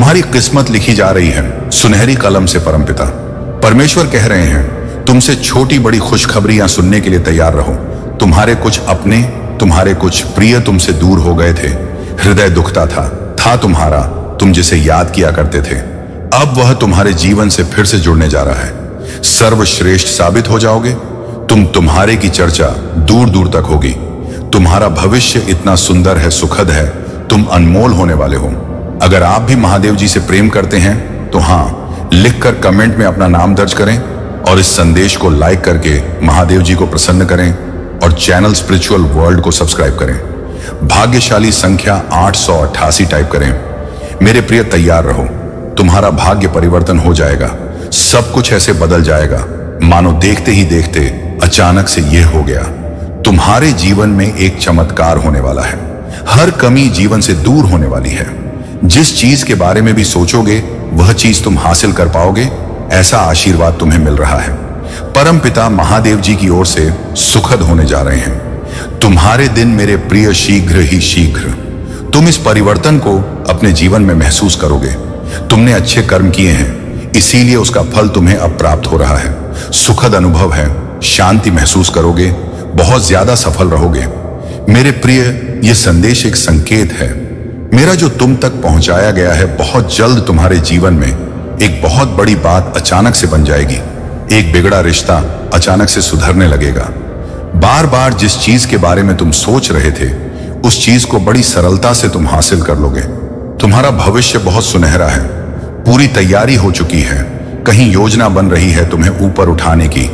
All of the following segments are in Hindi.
तुम्हारी किस्मत लिखी जा रही है सुनहरी कलम से परमपिता परमेश्वर कह रहे हैं तुमसे छोटी बड़ी खुशखबरियां सुनने के लिए तैयार रहो। तुम्हारे कुछ अपने, तुम्हारे कुछ प्रिय तुमसे दूर हो गए थे। हृदय दुखता था तुम्हारा, तुम जिसे याद किया करते थे। अब वह तुम्हारे जीवन से फिर से जुड़ने जा रहा है। सर्वश्रेष्ठ साबित हो जाओगे। तुम्हारे की चर्चा दूर दूर तक होगी। तुम्हारा भविष्य इतना सुंदर है, सुखद है, तुम अनमोल होने वाले हो। अगर आप भी महादेव जी से प्रेम करते हैं तो हाँ, लिखकर कमेंट में अपना नाम दर्ज करें और इस संदेश को लाइक करके महादेव जी को प्रसन्न करें और चैनल स्पिरिचुअल वर्ल्ड को सब्सक्राइब करें। भाग्यशाली संख्या 888 टाइप करें। मेरे प्रिय, तैयार रहो। तुम्हारा भाग्य परिवर्तन हो जाएगा। सब कुछ ऐसे बदल जाएगा मानो देखते ही देखते अचानक से यह हो गया। तुम्हारे जीवन में एक चमत्कार होने वाला है। हर कमी जीवन से दूर होने वाली है। जिस चीज के बारे में भी सोचोगे वह चीज तुम हासिल कर पाओगे, ऐसा आशीर्वाद तुम्हें मिल रहा है। परम पिता महादेव जी की ओर से सुखद होने जा रहे हैं। तुम्हारे दिन मेरे प्रिय शीघ्र ही शीघ्र तुम इस परिवर्तन को अपने जीवन में महसूस करोगे। तुमने अच्छे कर्म किए हैं, इसीलिए उसका फल तुम्हें अब प्राप्त हो रहा है। सुखद अनुभव है, शांति महसूस करोगे, बहुत ज्यादा सफल रहोगे। मेरे प्रिय, यह संदेश एक संकेत है मेरा जो तुम तक पहुंचाया गया है। बहुत जल्द तुम्हारे जीवन में एक बहुत बड़ी बात अचानक से बन जाएगी। एक बिगड़ा रिश्ता अचानक से सुधरने लगेगा। बार बार जिस चीज के बारे में तुम सोच रहे थे उस चीज को बड़ी सरलता से तुम हासिल कर लोगे। तुम्हारा भविष्य बहुत सुनहरा है, पूरी तैयारी हो चुकी है। कहीं योजना बन रही है तुम्हें ऊपर उठाने की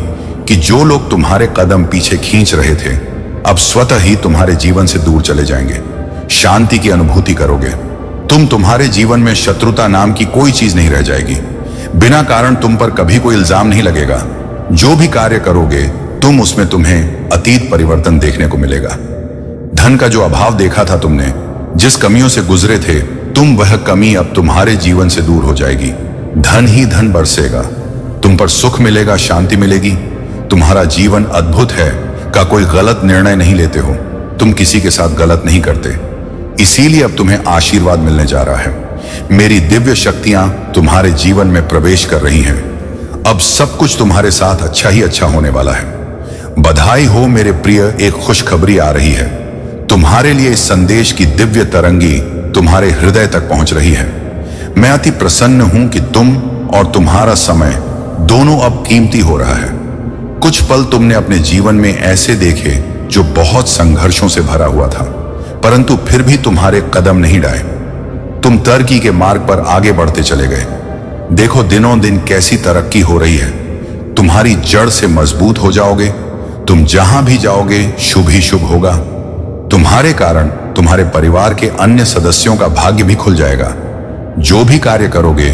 कि जो लोग तुम्हारे कदम पीछे खींच रहे थे अब स्वतः ही तुम्हारे जीवन से दूर चले जाएंगे। शांति की अनुभूति करोगे। तुम्हारे जीवन में शत्रुता नाम की कोई चीज नहीं रह जाएगी। बिना कारण तुम पर कभी कोई इल्जाम नहीं लगेगा। जो भी कार्य करोगे उसमें तुम्हें अतीत परिवर्तन देखने को मिलेगा। धन का जो अभाव देखा था तुमने, जिस कमियों से गुजरे थे वह कमी अब तुम्हारे जीवन से दूर हो जाएगी। धन ही धन बरसेगा, तुम पर सुख मिलेगा, शांति मिलेगी। तुम्हारा जीवन अद्भुत है का कोई गलत निर्णय नहीं लेते हो। तुम किसी के साथ गलत नहीं करते, इसीलिए अब तुम्हें आशीर्वाद मिलने जा रहा है। मेरी दिव्य शक्तियां तुम्हारे जीवन में प्रवेश कर रही हैं। अब सब कुछ तुम्हारे साथ अच्छा ही अच्छा होने वाला है। बधाई हो मेरे प्रिय, एक खुशखबरी आ रही है। तुम्हारे लिए इस संदेश की दिव्य तरंगी तुम्हारे हृदय तक पहुंच रही है। मैं अति प्रसन्न हूं कि तुम और तुम्हारा समय दोनों अब कीमती हो रहा है। कुछ पल तुमने अपने जीवन में ऐसे देखे जो बहुत संघर्षों से भरा हुआ था, परंतु फिर भी तुम्हारे कदम नहीं डाए। तुम तरक्की के मार्ग पर आगे बढ़ते चले गए। देखो दिनों दिन कैसी तरक्की हो रही है। तुम्हारी जड़ से मजबूत हो जाओगे। तुम जहां भी जाओगे शुभ ही शुभ होगा। तुम्हारे कारण तुम्हारे परिवार के अन्य सदस्यों का भाग्य भी खुल जाएगा। जो भी कार्य करोगे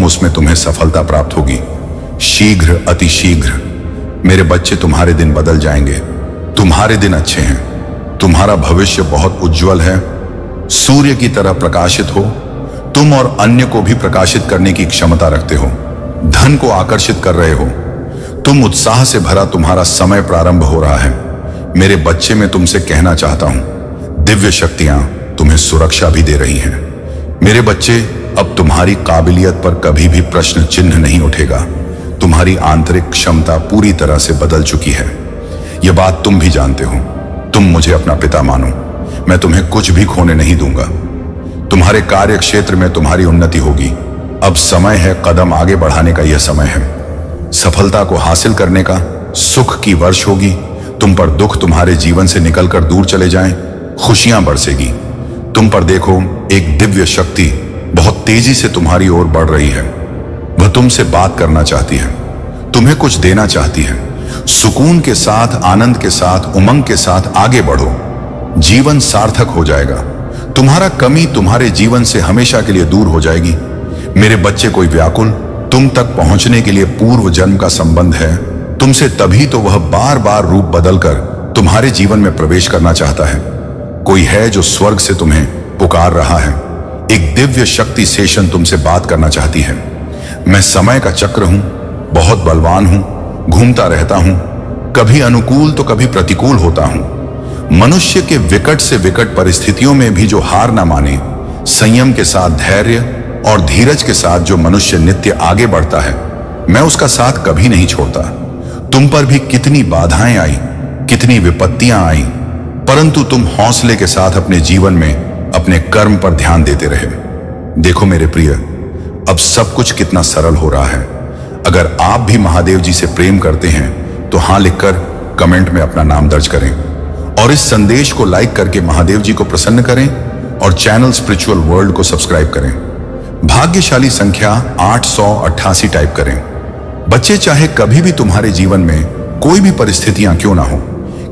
उसमें तुम्हें सफलता प्राप्त होगी। शीघ्र, अति शीघ्र मेरे बच्चे तुम्हारे दिन बदल जाएंगे। तुम्हारे दिन अच्छे हैं। तुम्हारा भविष्य बहुत उज्जवल है। सूर्य की तरह प्रकाशित हो। तुम और अन्य को भी प्रकाशित करने की क्षमता रखते हो। धन को आकर्षित कर रहे हो। तुम उत्साह से भरा तुम्हारा समय प्रारंभ हो रहा है। मेरे बच्चे, मैं तुमसे कहना चाहता हूं, दिव्य शक्तियां तुम्हें सुरक्षा भी दे रही हैं। मेरे बच्चे, अब तुम्हारी काबिलियत पर कभी भी प्रश्न चिन्ह नहीं उठेगा। तुम्हारी आंतरिक क्षमता पूरी तरह से बदल चुकी है। यह बात तुम भी जानते हो। तुम मुझे अपना पिता मानो। मैं तुम्हें कुछ भी खोने नहीं दूंगा। तुम्हारे कार्य क्षेत्र में तुम्हारी उन्नति होगी। अब समय है कदम आगे बढ़ाने का। यह समय है सफलता को हासिल करने का। सुख की वर्ष होगी। तुम पर दुख तुम्हारे जीवन से निकलकर दूर चले जाएं। खुशियां बरसेगी। तुम पर देखो, एक दिव्य शक्ति बहुत तेजी से तुम्हारी ओर बढ़ रही है। वह तुमसे बात करना चाहती है, तुम्हें कुछ देना चाहती है। सुकून के साथ, आनंद के साथ, उमंग के साथ आगे बढ़ो। जीवन सार्थक हो जाएगा। तुम्हारा कमी तुम्हारे जीवन से हमेशा के लिए दूर हो जाएगी। मेरे बच्चे, कोई व्याकुल तुम तक पहुंचने के लिए पूर्व जन्म का संबंध है तुमसे, तभी तो वह बार बार रूप बदलकर तुम्हारे जीवन में प्रवेश करना चाहता है। कोई है जो स्वर्ग से तुम्हें पुकार रहा है। एक दिव्य शक्ति शेषन तुमसे बात करना चाहती है। मैं समय का चक्र हूं, बहुत बलवान हूं, घूमता रहता हूं, कभी अनुकूल तो कभी प्रतिकूल होता हूं। मनुष्य के विकट से विकट परिस्थितियों में भी जो हार ना माने, संयम के साथ धैर्य और धीरज के साथ जो मनुष्य नित्य आगे बढ़ता है, मैं उसका साथ कभी नहीं छोड़ता। तुम पर भी कितनी बाधाएं आई, कितनी विपत्तियां आई, परंतु तुम हौसले के साथ अपने जीवन में अपने कर्म पर ध्यान देते रहे। देखो मेरे प्रिय, अब सब कुछ कितना सरल हो रहा है। अगर आप भी महादेव जी से प्रेम करते हैं तो हां लिखकर कमेंट में अपना नाम दर्ज करें और इस संदेश को लाइक करके महादेव जी को प्रसन्न करें और चैनल स्पिरिचुअल वर्ल्ड को सब्सक्राइब करें। भाग्यशाली संख्या 888 टाइप करें। बच्चे, चाहे कभी भी तुम्हारे जीवन में कोई भी परिस्थितियां क्यों ना हो,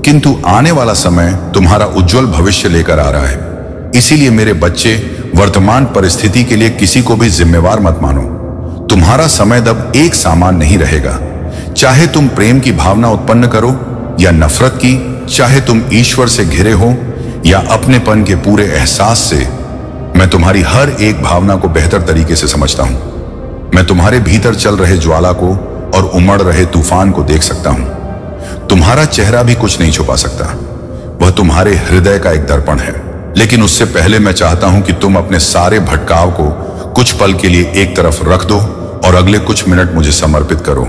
किंतु आने वाला समय तुम्हारा उज्जवल भविष्य लेकर आ रहा है। इसीलिए मेरे बच्चे, वर्तमान परिस्थिति के लिए किसी को भी जिम्मेवार मत मानो। तुम्हारा समय अब एक समान नहीं रहेगा। चाहे तुम प्रेम की भावना उत्पन्न करो या नफरत की, चाहे तुम ईश्वर से घिरे हो या अपनेपन के पूरे एहसास से, मैं तुम्हारी हर एक भावना को बेहतर तरीके से समझता हूं। मैं तुम्हारे भीतर चल रहे ज्वाला को और उमड़ रहे तूफान को देख सकता हूं। तुम्हारा चेहरा भी कुछ नहीं छुपा सकता, वह तुम्हारे हृदय का एक दर्पण है। लेकिन उससे पहले मैं चाहता हूं कि तुम अपने सारे भटकाव को कुछ पल के लिए एक तरफ रख दो और अगले कुछ मिनट मुझे समर्पित करो।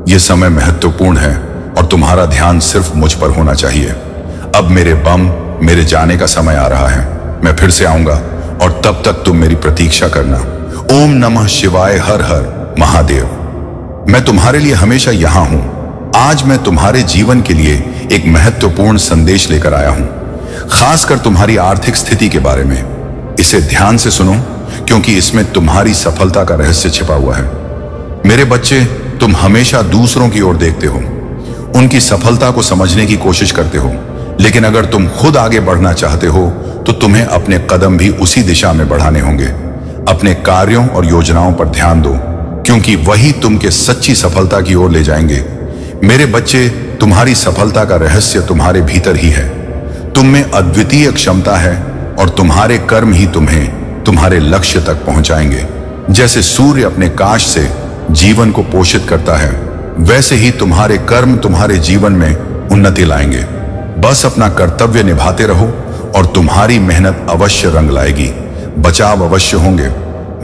यह समय महत्वपूर्ण है और तुम्हारा ध्यान सिर्फ मुझ पर होना चाहिए। अब मेरे बम, मेरे जाने का समय आ रहा है। मैं फिर से आऊंगा और तब तक तुम मेरी प्रतीक्षा करना। ओम नमः शिवाय, हर हर महादेव। मैं तुम्हारे लिए हमेशा यहां हूं। आज मैं तुम्हारे जीवन के लिए एक महत्वपूर्ण संदेश लेकर आया हूं, खासकर तुम्हारी आर्थिक स्थिति के बारे में। इसे ध्यान से सुनो, क्योंकि इसमें तुम्हारी सफलता का रहस्य छिपा हुआ है। मेरे बच्चे, तुम हमेशा दूसरों की ओर देखते हो, उनकी सफलता को समझने की कोशिश करते हो, लेकिन अगर तुम खुद आगे बढ़ना चाहते हो तो तुम्हें अपने कदम भी उसी दिशा में बढ़ाने होंगे। अपने कार्यों और योजनाओं पर ध्यान दो, क्योंकि वही तुमके सच्ची सफलता की ओर ले जाएंगे। मेरे बच्चे, तुम्हारी सफलता का रहस्य तुम्हारे भीतर ही है। तुम में अद्वितीय क्षमता है और तुम्हारे कर्म ही तुम्हें तुम्हारे लक्ष्य तक पहुंचाएंगे। जैसे सूर्य अपने काश से जीवन को पोषित करता है, वैसे ही तुम्हारे कर्म तुम्हारे जीवन में उन्नति लाएंगे। बस अपना कर्तव्य निभाते रहो और तुम्हारी मेहनत अवश्य रंग लाएगी। बचाव अवश्य होंगे।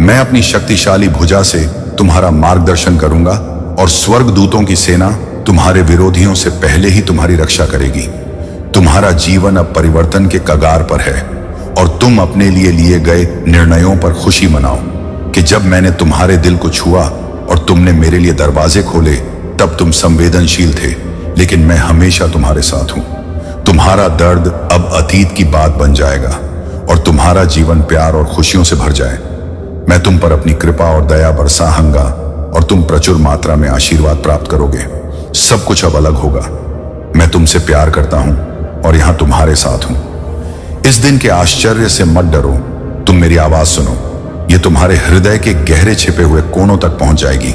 मैं अपनी शक्तिशाली भुजा से तुम्हारा मार्गदर्शन करूंगा और स्वर्ग दूतों की सेना तुम्हारे विरोधियों से पहले ही तुम्हारी रक्षा करेगी। तुम्हारा जीवन अब परिवर्तन के कगार पर है और तुम अपने लिए लिए गए निर्णयों पर खुशी मनाओ कि जब मैंने तुम्हारे दिल को छुआ और तुमने मेरे लिए दरवाजे खोले, तब तुम संवेदनशील थे, लेकिन मैं हमेशा तुम्हारे साथ हूं। तुम्हारा दर्द अब अतीत की बात बन जाएगा और तुम्हारा जीवन प्यार और खुशियों से भर जाए। मैं तुम पर अपनी कृपा और दया बरसाऊंगा और तुम प्रचुर मात्रा में आशीर्वाद प्राप्त करोगे। सब कुछ अब अलग होगा। मैं तुमसे प्यार करता हूं और यहां तुम्हारे साथ हूं। इस दिन के आश्चर्य से मत डरो। तुम मेरी आवाज सुनो, यह तुम्हारे हृदय के गहरे छिपे हुए कोनों तक पहुंच जाएगी।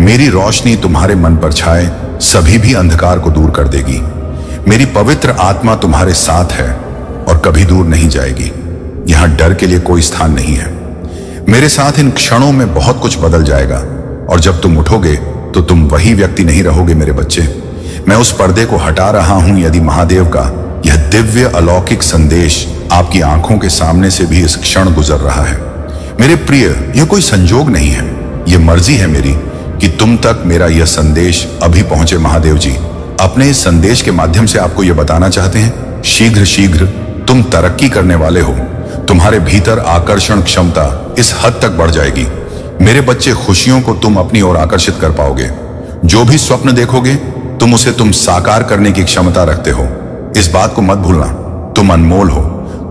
मेरी रोशनी तुम्हारे मन पर छाए सभी भी अंधकार को दूर कर देगी। मेरी पवित्र आत्मा तुम्हारे साथ है और कभी दूर नहीं जाएगी। यहां डर के लिए कोई स्थान नहीं है। मेरे साथ इन क्षणों में बहुत कुछ बदल जाएगा और जब तुम उठोगे तो तुम वही व्यक्ति नहीं रहोगे। मेरे बच्चे, मैं उस पर्दे को हटा रहा हूं। यदि महादेव का यह दिव्य अलौकिक संदेश आपकी आंखों के सामने से भी इस क्षण गुजर रहा है, मेरे प्रिय, यह कोई संजोग नहीं है। यह मर्जी है मेरी कि तुम तक मेरा यह संदेश अभी पहुंचे। महादेव जी अपने इस संदेश के माध्यम से आपको यह बताना चाहते हैं, शीघ्र शीघ्र तुम तरक्की करने वाले हो। तुम्हारे भीतर आकर्षण क्षमता इस हद तक बढ़ जाएगी। मेरे बच्चे, खुशियों को तुम अपनी ओर आकर्षित कर पाओगे। जो भी स्वप्न देखोगे तुम उसे साकार करने की क्षमता रखते हो। इस बात को मत भूलना, तुम अनमोल हो।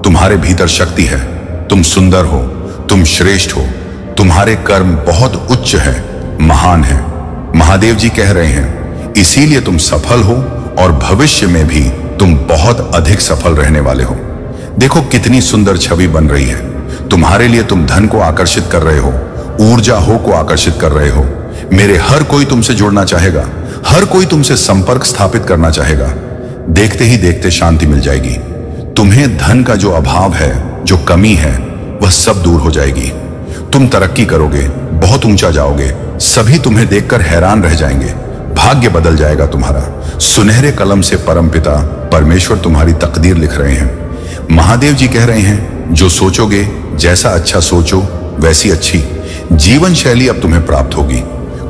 तुम्हारे भीतर शक्ति है। तुम सुंदर हो, तुम श्रेष्ठ हो। तुम्हारे कर्म बहुत उच्च है, महान है। महादेव जी कह रहे हैं, इसीलिए तुम सफल हो और भविष्य में भी तुम बहुत अधिक सफल रहने वाले हो। देखो कितनी सुंदर छवि बन रही है। तुम्हारे लिए तुम धन को आकर्षित कर रहे हो, ऊर्जा हो को आकर्षित कर रहे हो। मेरे हर कोई तुमसे जुड़ना चाहेगा, हर कोई तुमसे संपर्क स्थापित करना चाहेगा। देखते ही देखते शांति मिल जाएगी। तुम्हें धन का जो अभाव है, जो कमी है, वह सब दूर हो जाएगी। तुम तरक्की करोगे, बहुत ऊंचा जाओगे। सभी तुम्हें देखकर हैरान रह जाएंगे। भाग्य बदल जाएगा तुम्हारा। सुनहरे कलम से परमपिता परमेश्वर तुम्हारी तकदीर लिख रहे हैं। महादेव जी कह रहे हैं, जो सोचोगे, जैसा अच्छा सोचो वैसी अच्छी जीवन शैली अब तुम्हें प्राप्त होगी।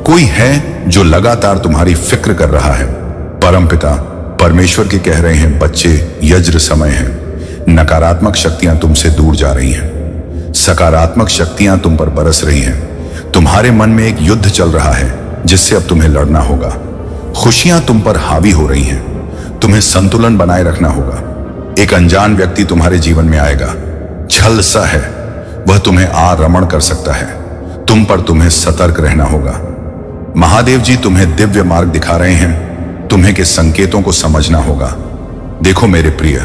कोई है जो लगातार तुम्हारी फिक्र कर रहा है। परमपिता परमेश्वर के कह रहे हैं, बच्चे, यज्ञ समय है। नकारात्मक शक्तियां तुमसे दूर जा रही हैं, सकारात्मक शक्तियां तुम पर बरस रही हैं। तुम्हारे मन में एक युद्ध चल रहा है जिससे अब तुम्हें लड़ना होगा। खुशियां तुम पर हावी हो रही हैं, तुम्हें संतुलन बनाए रखना होगा। एक अनजान व्यक्ति तुम्हारे जीवन में आएगा, छल सा है, वह तुम्हें आरमण कर सकता है। तुम पर तुम्हें सतर्क रहना होगा। महादेव जी तुम्हें दिव्य मार्ग दिखा रहे हैं, तुम्हें के संकेतों को समझना होगा। देखो मेरे प्रिय,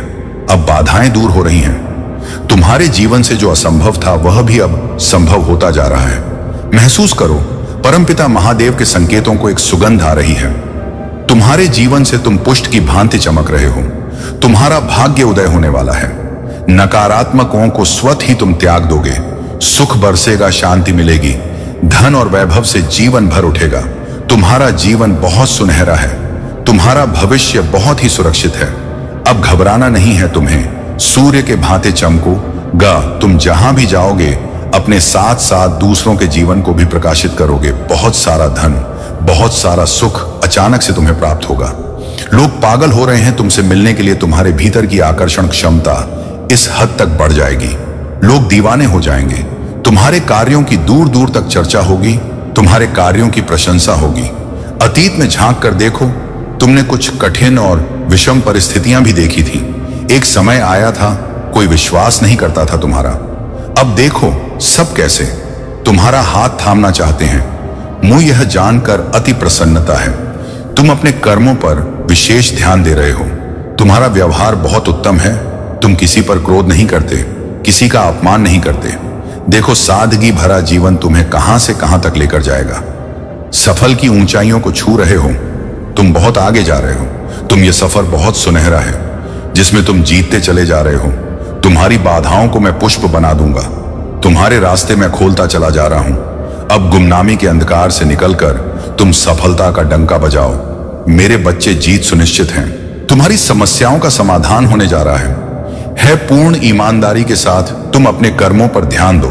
अब बाधाएं दूर हो रही हैं। तुम्हारे जीवन से जो असंभव था वह भी अब संभव होता जा रहा है। महसूस करो, परमपिता महादेव के संकेतों को एक सुगंध आ रही है। तुम्हारे जीवन से तुम पुष्ट की भांति चमक रहे हो। तुम्हारा भाग्य उदय होने वाला है। नकारात्मकों को स्वतः ही तुम त्याग दोगे। सुख बरसेगा, शांति मिलेगी, धन और वैभव से जीवन भर उठेगा। तुम्हारा जीवन बहुत सुनहरा है, तुम्हारा भविष्य बहुत ही सुरक्षित है। अब घबराना नहीं है तुम्हें। सूर्य के भांति चमकोगा। तुम जहां भी जाओगे अपने साथ साथ दूसरों के जीवन को भी प्रकाशित करोगे। बहुत सारा धन, बहुत सारा सुख अचानक से तुम्हें प्राप्त होगा। लोग पागल हो रहे हैं तुमसे मिलने के लिए। तुम्हारे भीतर की आकर्षण क्षमता इस हद तक बढ़ जाएगी, लोग दीवाने हो जाएंगे। तुम्हारे कार्यों की दूर दूर तक चर्चा होगी, तुम्हारे कार्यों की प्रशंसा होगी। अतीत में झांक कर देखो, तुमने कुछ कठिन और विषम परिस्थितियां भी देखी थी। एक समय आया था कोई विश्वास नहीं करता था तुम्हारा। अब देखो सब कैसे तुम्हारा हाथ थामना चाहते हैं। मुझे यह जानकर अति प्रसन्नता है। तुम अपने कर्मों पर विशेष ध्यान दे रहे हो। तुम्हारा व्यवहार बहुत उत्तम है। तुम किसी पर क्रोध नहीं करते, किसी का अपमान नहीं करते। देखो सादगी भरा जीवन तुम्हें कहां से कहां तक लेकर जाएगा। सफल की ऊंचाइयों को छू रहे हो। तुम बहुत आगे जा रहे हो। तुम ये सफर बहुत सुनहरा है जिसमें तुम जीतते चले जा रहे हो। तुम्हारी बाधाओं को मैं पुष्प बना दूंगा। तुम्हारे रास्ते में खोलता चला जा रहा हूं। अब गुमनामी के अंधकार से निकलकर तुम सफलता का डंका बजाओ। मेरे बच्चे, जीत सुनिश्चित है। तुम्हारी समस्याओं का समाधान होने जा रहा है। पूर्ण ईमानदारी के साथ तुम अपने कर्मों पर ध्यान दो।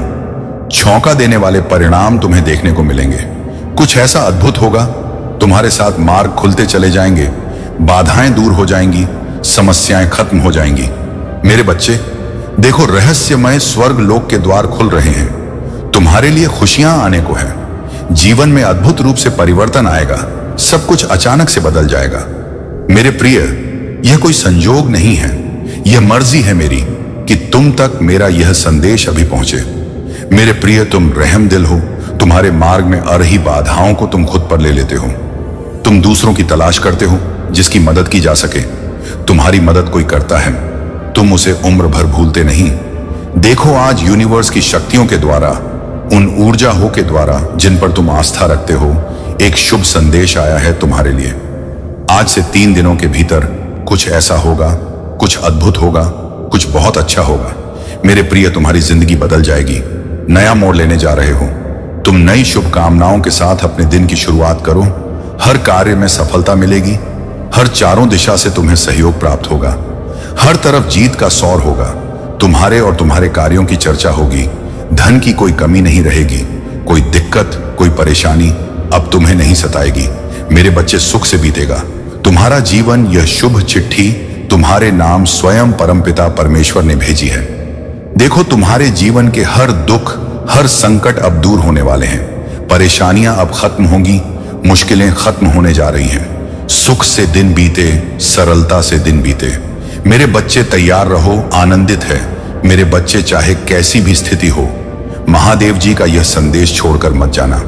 छौंका देने वाले परिणाम तुम्हें देखने को मिलेंगे। कुछ ऐसा अद्भुत होगा, तुम्हारे साथ मार्ग खुलते चले जाएंगे, बाधाएं दूर हो जाएंगी, समस्याएं खत्म हो जाएंगी। मेरे बच्चे देखो, रहस्यमय स्वर्ग लोक के द्वार खुल रहे हैं। तुम्हारे लिए खुशियां आने को है। जीवन में अद्भुत रूप से परिवर्तन आएगा। सब कुछ अचानक से बदल जाएगा। मेरे प्रिय, यह कोई संयोग नहीं है, यह मर्जी है मेरी कि तुम तक मेरा यह संदेश अभी पहुंचे। मेरे प्रिय, तुम रहम दिल हो। तुम्हारे मार्ग में आ रही बाधाओं को तुम खुद पर ले लेते हो। तुम दूसरों की तलाश करते हो जिसकी मदद की जा सके। तुम्हारी मदद कोई करता है, तुम उसे उम्र भर भूलते नहीं। देखो आज यूनिवर्स की शक्तियों के द्वारा, उन ऊर्जा हो के द्वारा जिन पर तुम आस्था रखते हो, एक शुभ संदेश आया है तुम्हारे लिए। आज से 3 दिनों के भीतर कुछ ऐसा होगा, कुछ अद्भुत होगा, कुछ बहुत अच्छा होगा। मेरे प्रिय, तुम्हारी जिंदगी बदल जाएगी। नया मोड़ लेने जा रहे हो। तुम नई शुभकामनाओं के साथ अपने दिन की शुरुआत करो। हर कार्य में सफलता मिलेगी। हर चारों दिशा से तुम्हें सहयोग प्राप्त होगा। हर तरफ जीत का सौर होगा। तुम्हारे और तुम्हारे कार्यों की चर्चा होगी। धन की कोई कमी नहीं रहेगी। कोई दिक्कत, कोई परेशानी अब तुम्हें नहीं सताएगी। मेरे बच्चे, सुख से बीतेगा तुम्हारा जीवन। यह शुभ चिट्ठी तुम्हारे नाम स्वयं परमपिता परमेश्वर ने भेजी है। देखो, तुम्हारे जीवन के हर दुख, हर संकट अब दूर होने वाले हैं। परेशानियां अब खत्म होंगी, मुश्किलें खत्म होने जा रही हैं। सुख से दिन बीते, सरलता से दिन बीते। मेरे बच्चे तैयार रहो, आनंदित है। मेरे बच्चे, चाहे कैसी भी स्थिति हो, महादेव जी का यह संदेश छोड़कर मत जाना।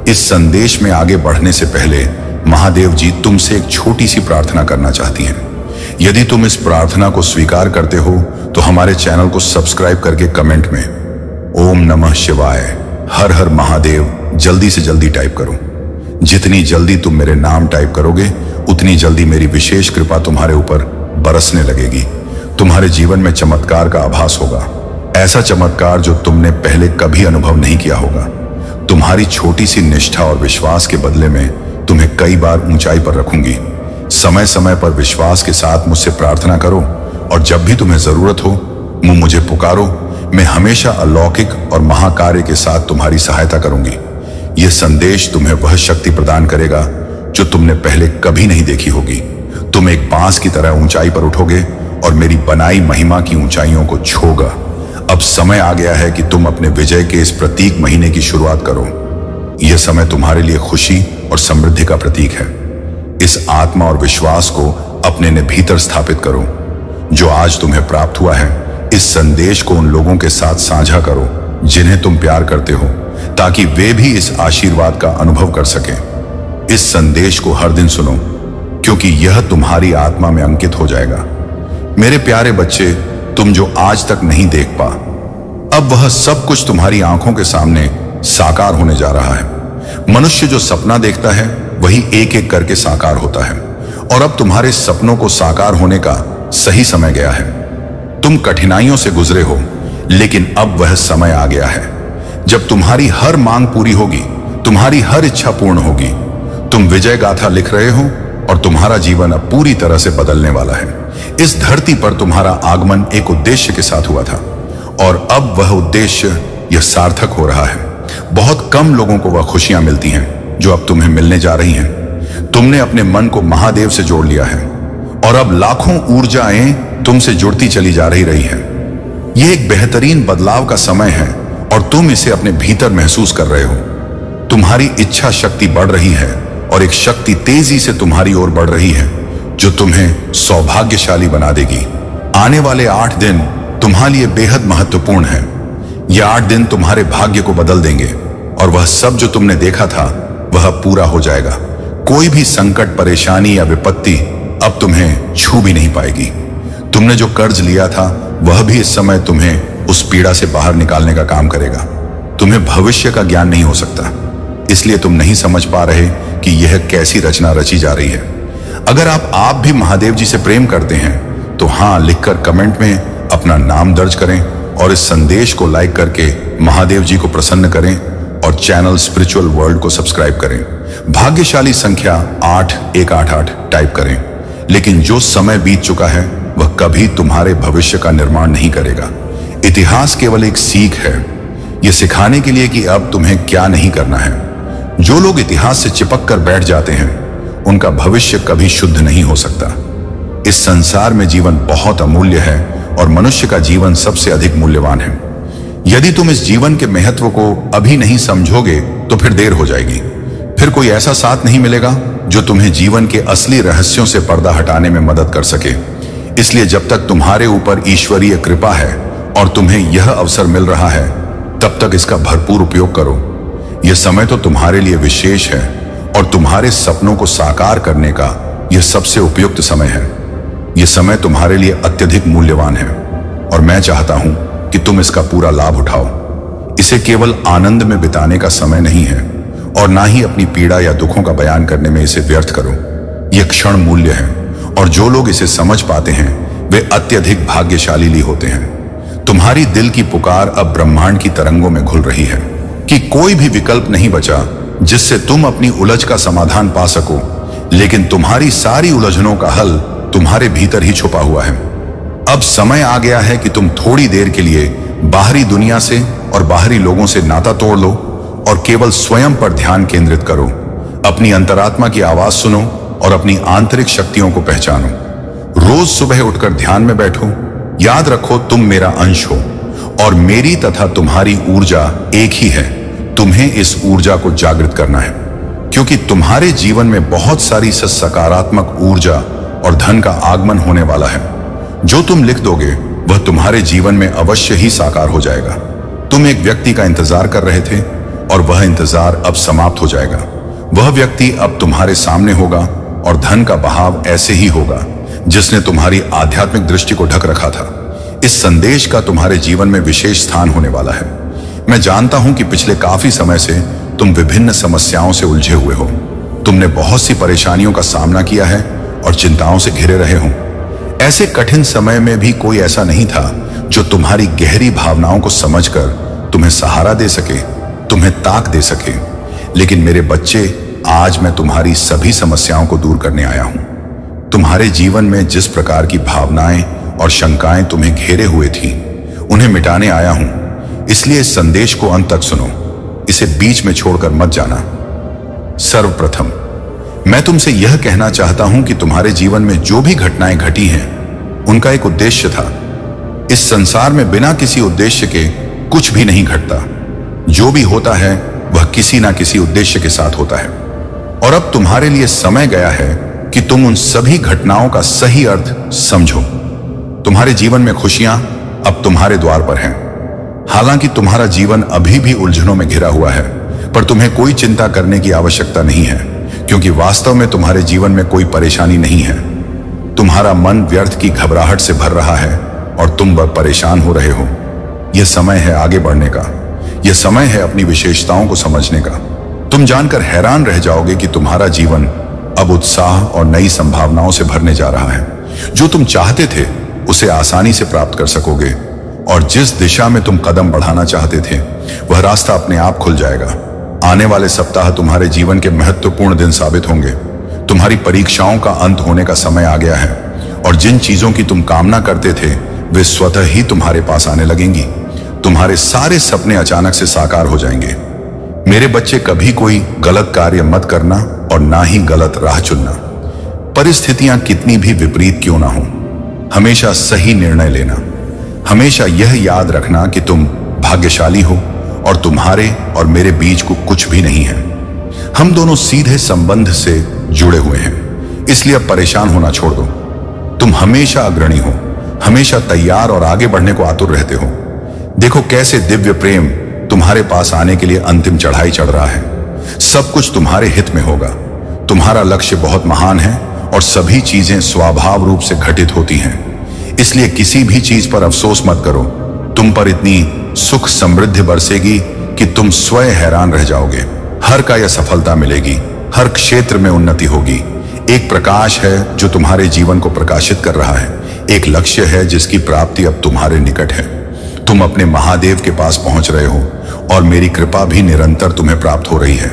इस संदेश में आगे बढ़ने से पहले महादेव जी तुमसे एक छोटी सी प्रार्थना करना चाहती हैं। यदि तुम इस प्रार्थना को स्वीकार करते हो तो हमारे चैनल को सब्सक्राइब करके कमेंट में ओम नमः शिवाय, हर हर महादेव जल्दी से जल्दी टाइप करो। जितनी जल्दी तुम मेरे नाम टाइप करोगे उतनी जल्दी मेरी विशेष कृपा तुम्हारे ऊपर बरसने लगेगी। तुम्हारे जीवन में चमत्कार का आभास होगा, ऐसा चमत्कार जो तुमने पहले कभी अनुभव नहीं किया होगा। तुम्हारी छोटी सी निष्ठा और विश्वास के बदले में तुम्हें कई बार ऊंचाई पर रखूंगी। समय समय पर विश्वास के साथ मुझसे प्रार्थना करो और जब भी तुम्हें जरूरत हो मुझे पुकारो। मैं हमेशा अलौकिक और महाकार्य के साथ तुम्हारी सहायता करूंगी। यह संदेश तुम्हें वह शक्ति प्रदान करेगा जो तुमने पहले कभी नहीं देखी होगी। तुम एक बांस की तरह ऊंचाई पर उठोगे और मेरी बनाई महिमा की ऊंचाइयों को छूओगा। अब समय आ गया है कि तुम अपने विजय के इस प्रतीक महीने की शुरुआत करो। यह समय तुम्हारे लिए खुशी और समृद्धि का प्रतीक है। इस आत्मा और विश्वास को अपने ने भीतर स्थापित करो जो आज तुम्हें प्राप्त हुआ है। इस संदेश को उन लोगों के साथ साझा करो जिन्हें तुम प्यार करते हो, ताकि वे भी इस आशीर्वाद का अनुभव कर सकें। इस संदेश को हर दिन सुनो, क्योंकि यह तुम्हारी आत्मा में अंकित हो जाएगा। मेरे प्यारे बच्चे, तुम जो आज तक नहीं देख पा, अब वह सब कुछ तुम्हारी आंखों के सामने साकार होने जा रहा है। मनुष्य जो सपना देखता है वही एक एक करके साकार होता है, और अब तुम्हारे सपनों को साकार होने का सही समय गया है। तुम कठिनाइयों से गुजरे हो, लेकिन अब वह समय आ गया है जब तुम्हारी हर मांग पूरी होगी, तुम्हारी हर इच्छा पूर्ण होगी। तुम विजय गाथा लिख रहे हो और तुम्हारा जीवन अब पूरी तरह से बदलने वाला है। इस धरती पर तुम्हारा आगमन एक उद्देश्य के साथ हुआ था, और अब वह उद्देश्य यह सार्थक हो रहा है। बहुत कम लोगों को वह खुशियां मिलती हैं जो अब तुम्हें मिलने जा रही हैं। तुमने अपने मन को महादेव से जोड़ लिया है, और अब लाखों ऊर्जाएं तुमसे जुड़ती चली जा रही है। यह एक बेहतरीन बदलाव का समय है, और तुम इसे अपने भीतर महसूस कर रहे हो। तुम्हारी इच्छा शक्ति बढ़ रही है, और एक शक्ति तेजी से तुम्हारी ओर बढ़ रही है जो तुम्हें सौभाग्यशाली बना देगी। आने वाले 8 दिन तुम्हारे लिए बेहद महत्वपूर्ण है। यह 8 दिन तुम्हारे भाग्य को बदल देंगे, और वह सब जो तुमने देखा था वह पूरा हो जाएगा। कोई भी संकट, परेशानी या विपत्ति अब तुम्हें छू भी नहीं पाएगी। तुमने जो कर्ज लिया था वह भी इस समय तुम्हें उस पीड़ा से बाहर निकालने का काम करेगा। तुम्हें भविष्य का ज्ञान नहीं हो सकता, इसलिए तुम नहीं समझ पा रहे कि यह कैसी रचना रची जा रही है। अगर आप भी महादेव जी से प्रेम करते हैं तो हाँ लिखकर कमेंट में अपना नाम दर्ज करें, और इस संदेश को लाइक करके महादेव जी को प्रसन्न करें, और चैनल स्पिरिचुअल वर्ल्ड को सब्सक्राइब करें। भाग्यशाली संख्या 8188 टाइप करें। लेकिन जो समय बीत चुका है वह कभी तुम्हारे भविष्य का निर्माण नहीं करेगा। इतिहास केवल एक सीख है, यह सिखाने के लिए कि अब तुम्हें क्या नहीं करना है। जो लोग इतिहास से चिपक कर बैठ जाते हैं उनका भविष्य कभी शुद्ध नहीं हो सकता। इस संसार में जीवन बहुत अमूल्य है, और मनुष्य का जीवन सबसे अधिक मूल्यवान है। यदि तुम इस जीवन के महत्व को अभी नहीं समझोगे तो फिर देर हो जाएगी। फिर कोई ऐसा साथ नहीं मिलेगा जो तुम्हें जीवन के असली रहस्यों से पर्दा हटाने में मदद कर सके। इसलिए जब तक तुम्हारे ऊपर ईश्वरीय कृपा है और तुम्हें यह अवसर मिल रहा है, तब तक इसका भरपूर उपयोग करो। यह समय तो तुम्हारे लिए विशेष है, और तुम्हारे सपनों को साकार करने का यह सबसे उपयुक्त समय है। यह समय तुम्हारे लिए अत्यधिक मूल्यवान है, और मैं चाहता हूं कि तुम इसका पूरा लाभ उठाओ। इसे केवल आनंद में बिताने का समय नहीं है, और ना ही अपनी पीड़ा या दुखों का बयान करने में इसे व्यर्थ करो। यह क्षण मूल्य है, और जो लोग इसे समझ पाते हैं वे अत्यधिक भाग्यशाली होते हैं। तुम्हारी दिल की पुकार अब ब्रह्मांड की तरंगों में घुल रही है कि कोई भी विकल्प नहीं बचा जिससे तुम अपनी उलझ का समाधान पा सको, लेकिन तुम्हारी सारी उलझनों का हल तुम्हारे भीतर ही छुपा हुआ है। अब समय आ गया है कि तुम थोड़ी देर के लिए बाहरी दुनिया से और बाहरी लोगों से नाता तोड़ लो, और केवल स्वयं पर ध्यान केंद्रित करो। अपनी अंतरात्मा की आवाज सुनो और अपनी आंतरिक शक्तियों को पहचानो। रोज सुबह उठकर ध्यान में बैठो। याद रखो, तुम मेरा अंश हो, और मेरी तथा तुम्हारी ऊर्जा एक ही है। तुम्हें इस ऊर्जा को जागृत करना है, क्योंकि तुम्हारे जीवन में बहुत सारी सकारात्मक ऊर्जा और धन का आगमन होने वाला है। जो तुम लिख दोगे वह तुम्हारे जीवन में अवश्य ही साकार हो जाएगा। तुम एक व्यक्ति का इंतजार कर रहे थे, और वह इंतजार अब समाप्त हो जाएगा। वह व्यक्ति अब तुम्हारे सामने होगा, और धन का बहाव ऐसे ही होगा जिसने तुम्हारी आध्यात्मिक दृष्टि को ढक रखा था। इस संदेश का तुम्हारे जीवन में विशेष स्थान होने वाला है। मैं जानता हूं कि पिछले काफी समय से तुम विभिन्न समस्याओं से उलझे हुए हो। तुमने बहुत सी परेशानियों का सामना किया है और चिंताओं से घिरे रहे हो। ऐसे कठिन समय में भी कोई ऐसा नहीं था जो तुम्हारी गहरी भावनाओं को समझकर तुम्हें सहारा दे सके, तुम्हें ताक दे सके। लेकिन मेरे बच्चे, आज मैं तुम्हारी सभी समस्याओं को दूर करने आया हूं। तुम्हारे जीवन में जिस प्रकार की भावनाएं और शंकाएं तुम्हें घेरे हुए थी, उन्हें मिटाने आया हूं, इसलिए इस संदेश को अंत तक सुनो, इसे बीच में छोड़कर मत जाना। सर्वप्रथम मैं तुमसे यह कहना चाहता हूं कि तुम्हारे जीवन में जो भी घटनाएं घटी हैं, उनका एक उद्देश्य था। इस संसार में बिना किसी उद्देश्य के कुछ भी नहीं घटता। जो भी होता है वह किसी ना किसी उद्देश्य के साथ होता है। और अब तुम्हारे लिए समय गया है कि तुम उन सभी घटनाओं का सही अर्थ समझो। तुम्हारे जीवन में खुशियां अब तुम्हारे द्वार पर हैं। हालांकि तुम्हारा जीवन अभी भी उलझनों में घिरा हुआ है, पर तुम्हें कोई चिंता करने की आवश्यकता नहीं है, क्योंकि वास्तव में तुम्हारे जीवन में कोई परेशानी नहीं है। तुम्हारा मन व्यर्थ की घबराहट से भर रहा है और तुम बस परेशान हो रहे हो। यह समय है आगे बढ़ने का। यह समय है अपनी विशेषताओं को समझने का। तुम जानकर हैरान रह जाओगे कि तुम्हारा जीवन अब उत्साह और नई संभावनाओं से भरने जा रहा है। जो तुम चाहते थे उसे आसानी से प्राप्त कर सकोगे, और जिस दिशा में तुम कदम बढ़ाना चाहते थे वह रास्ता अपने आप खुल जाएगा। आने वाले सप्ताह तुम्हारे जीवन के महत्वपूर्ण दिन साबित होंगे। तुम्हारी परीक्षाओं का अंत होने का समय आ गया है, और जिन चीजों की तुम कामना करते थे वे स्वतः ही तुम्हारे पास आने लगेंगी। तुम्हारे सारे सपने अचानक से साकार हो जाएंगे। मेरे बच्चे, कभी कोई गलत कार्य मत करना और ना ही गलत राह चुनना। परिस्थितियां कितनी भी विपरीत क्यों ना हो, हमेशा सही निर्णय लेना। हमेशा यह याद रखना कि तुम भाग्यशाली हो और तुम्हारे और मेरे बीच को कुछ भी नहीं है। हम दोनों सीधे संबंध से जुड़े हुए हैं, इसलिए अब परेशान होना छोड़ दो। तुम हमेशा अग्रणी हो, हमेशा तैयार और आगे बढ़ने को आतुर रहते हो। देखो कैसे दिव्य प्रेम तुम्हारे पास आने के लिए अंतिम चढ़ाई चढ़ रहा है। सब कुछ तुम्हारे हित में होगा। तुम्हारा लक्ष्य बहुत महान है और सभी चीजें स्वभाव रूप से घटित होती हैं। इसलिए किसी भी चीज पर अफसोस मत करो। तुम पर इतनी सुख समृद्धि बरसेगी कि तुम स्वयं हैरान रह जाओगे। हर का यह सफलता मिलेगी, हर क्षेत्र में उन्नति होगी। एक प्रकाश है जो तुम्हारे जीवन को प्रकाशित कर रहा है। एक लक्ष्य है जिसकी प्राप्ति अब तुम्हारे निकट है। तुम अपने महादेव के पास पहुंच रहे हो और मेरी कृपा भी निरंतर तुम्हें प्राप्त हो रही है।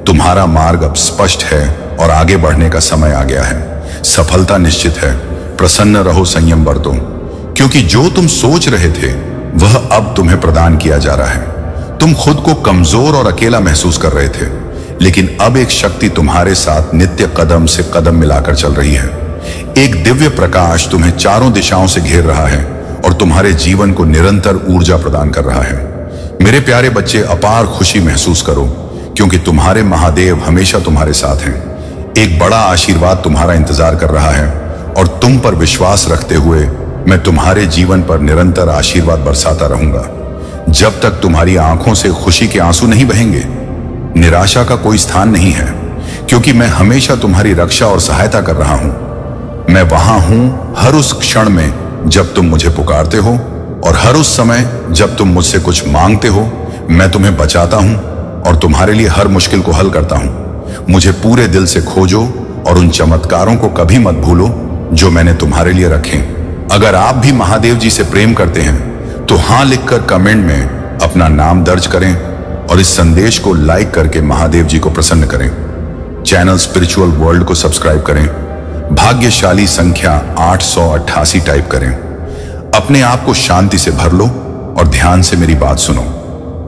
तुम्हारा मार्ग अब स्पष्ट है और आगे बढ़ने का समय आ गया है। सफलता निश्चित है। प्रसन्न रहो, संयम बरतो, क्योंकि जो तुम सोच रहे थे वह अब तुम्हें प्रदान किया जा रहा है। तुम खुद को कमजोर और अकेला महसूस कर रहे थे, लेकिन अब एक शक्ति तुम्हारे साथ नित्य कदम से कदम मिलाकर चल रही है। एक दिव्य प्रकाश तुम्हें चारों दिशाओं से घेर रहा है और तुम्हारे जीवन को निरंतर ऊर्जा प्रदान कर रहा है। मेरे प्यारे बच्चे, अपार खुशी महसूस करो, क्योंकि तुम्हारे महादेव हमेशा तुम्हारे साथ हैं। एक बड़ा आशीर्वाद तुम्हारा इंतजार कर रहा है और तुम पर विश्वास रखते हुए मैं तुम्हारे जीवन पर निरंतर आशीर्वाद बरसाता रहूंगा। जब तक तुम्हारी आंखों से खुशी के आंसू नहीं बहेंगे, निराशा का कोई स्थान नहीं है, क्योंकि मैं हमेशा तुम्हारी रक्षा और सहायता कर रहा हूं। मैं वहां हूं हर उस क्षण में जब तुम मुझे पुकारते हो, और हर उस समय जब तुम मुझसे कुछ मांगते हो। मैं तुम्हें बचाता हूं और तुम्हारे लिए हर मुश्किल को हल करता हूं। मुझे पूरे दिल से खोजो और उन चमत्कारों को कभी मत भूलो जो मैंने तुम्हारे लिए रखे। अगर आप भी महादेव जी से प्रेम करते हैं तो हां लिखकर कमेंट में अपना नाम दर्ज करें और इस संदेश को लाइक करके महादेव जी को प्रसन्न करें। चैनल स्पिरिचुअल वर्ल्ड को सब्सक्राइब करें। भाग्यशाली संख्या 888 टाइप करें। अपने आप को शांति से भर लो और ध्यान से मेरी बात सुनो।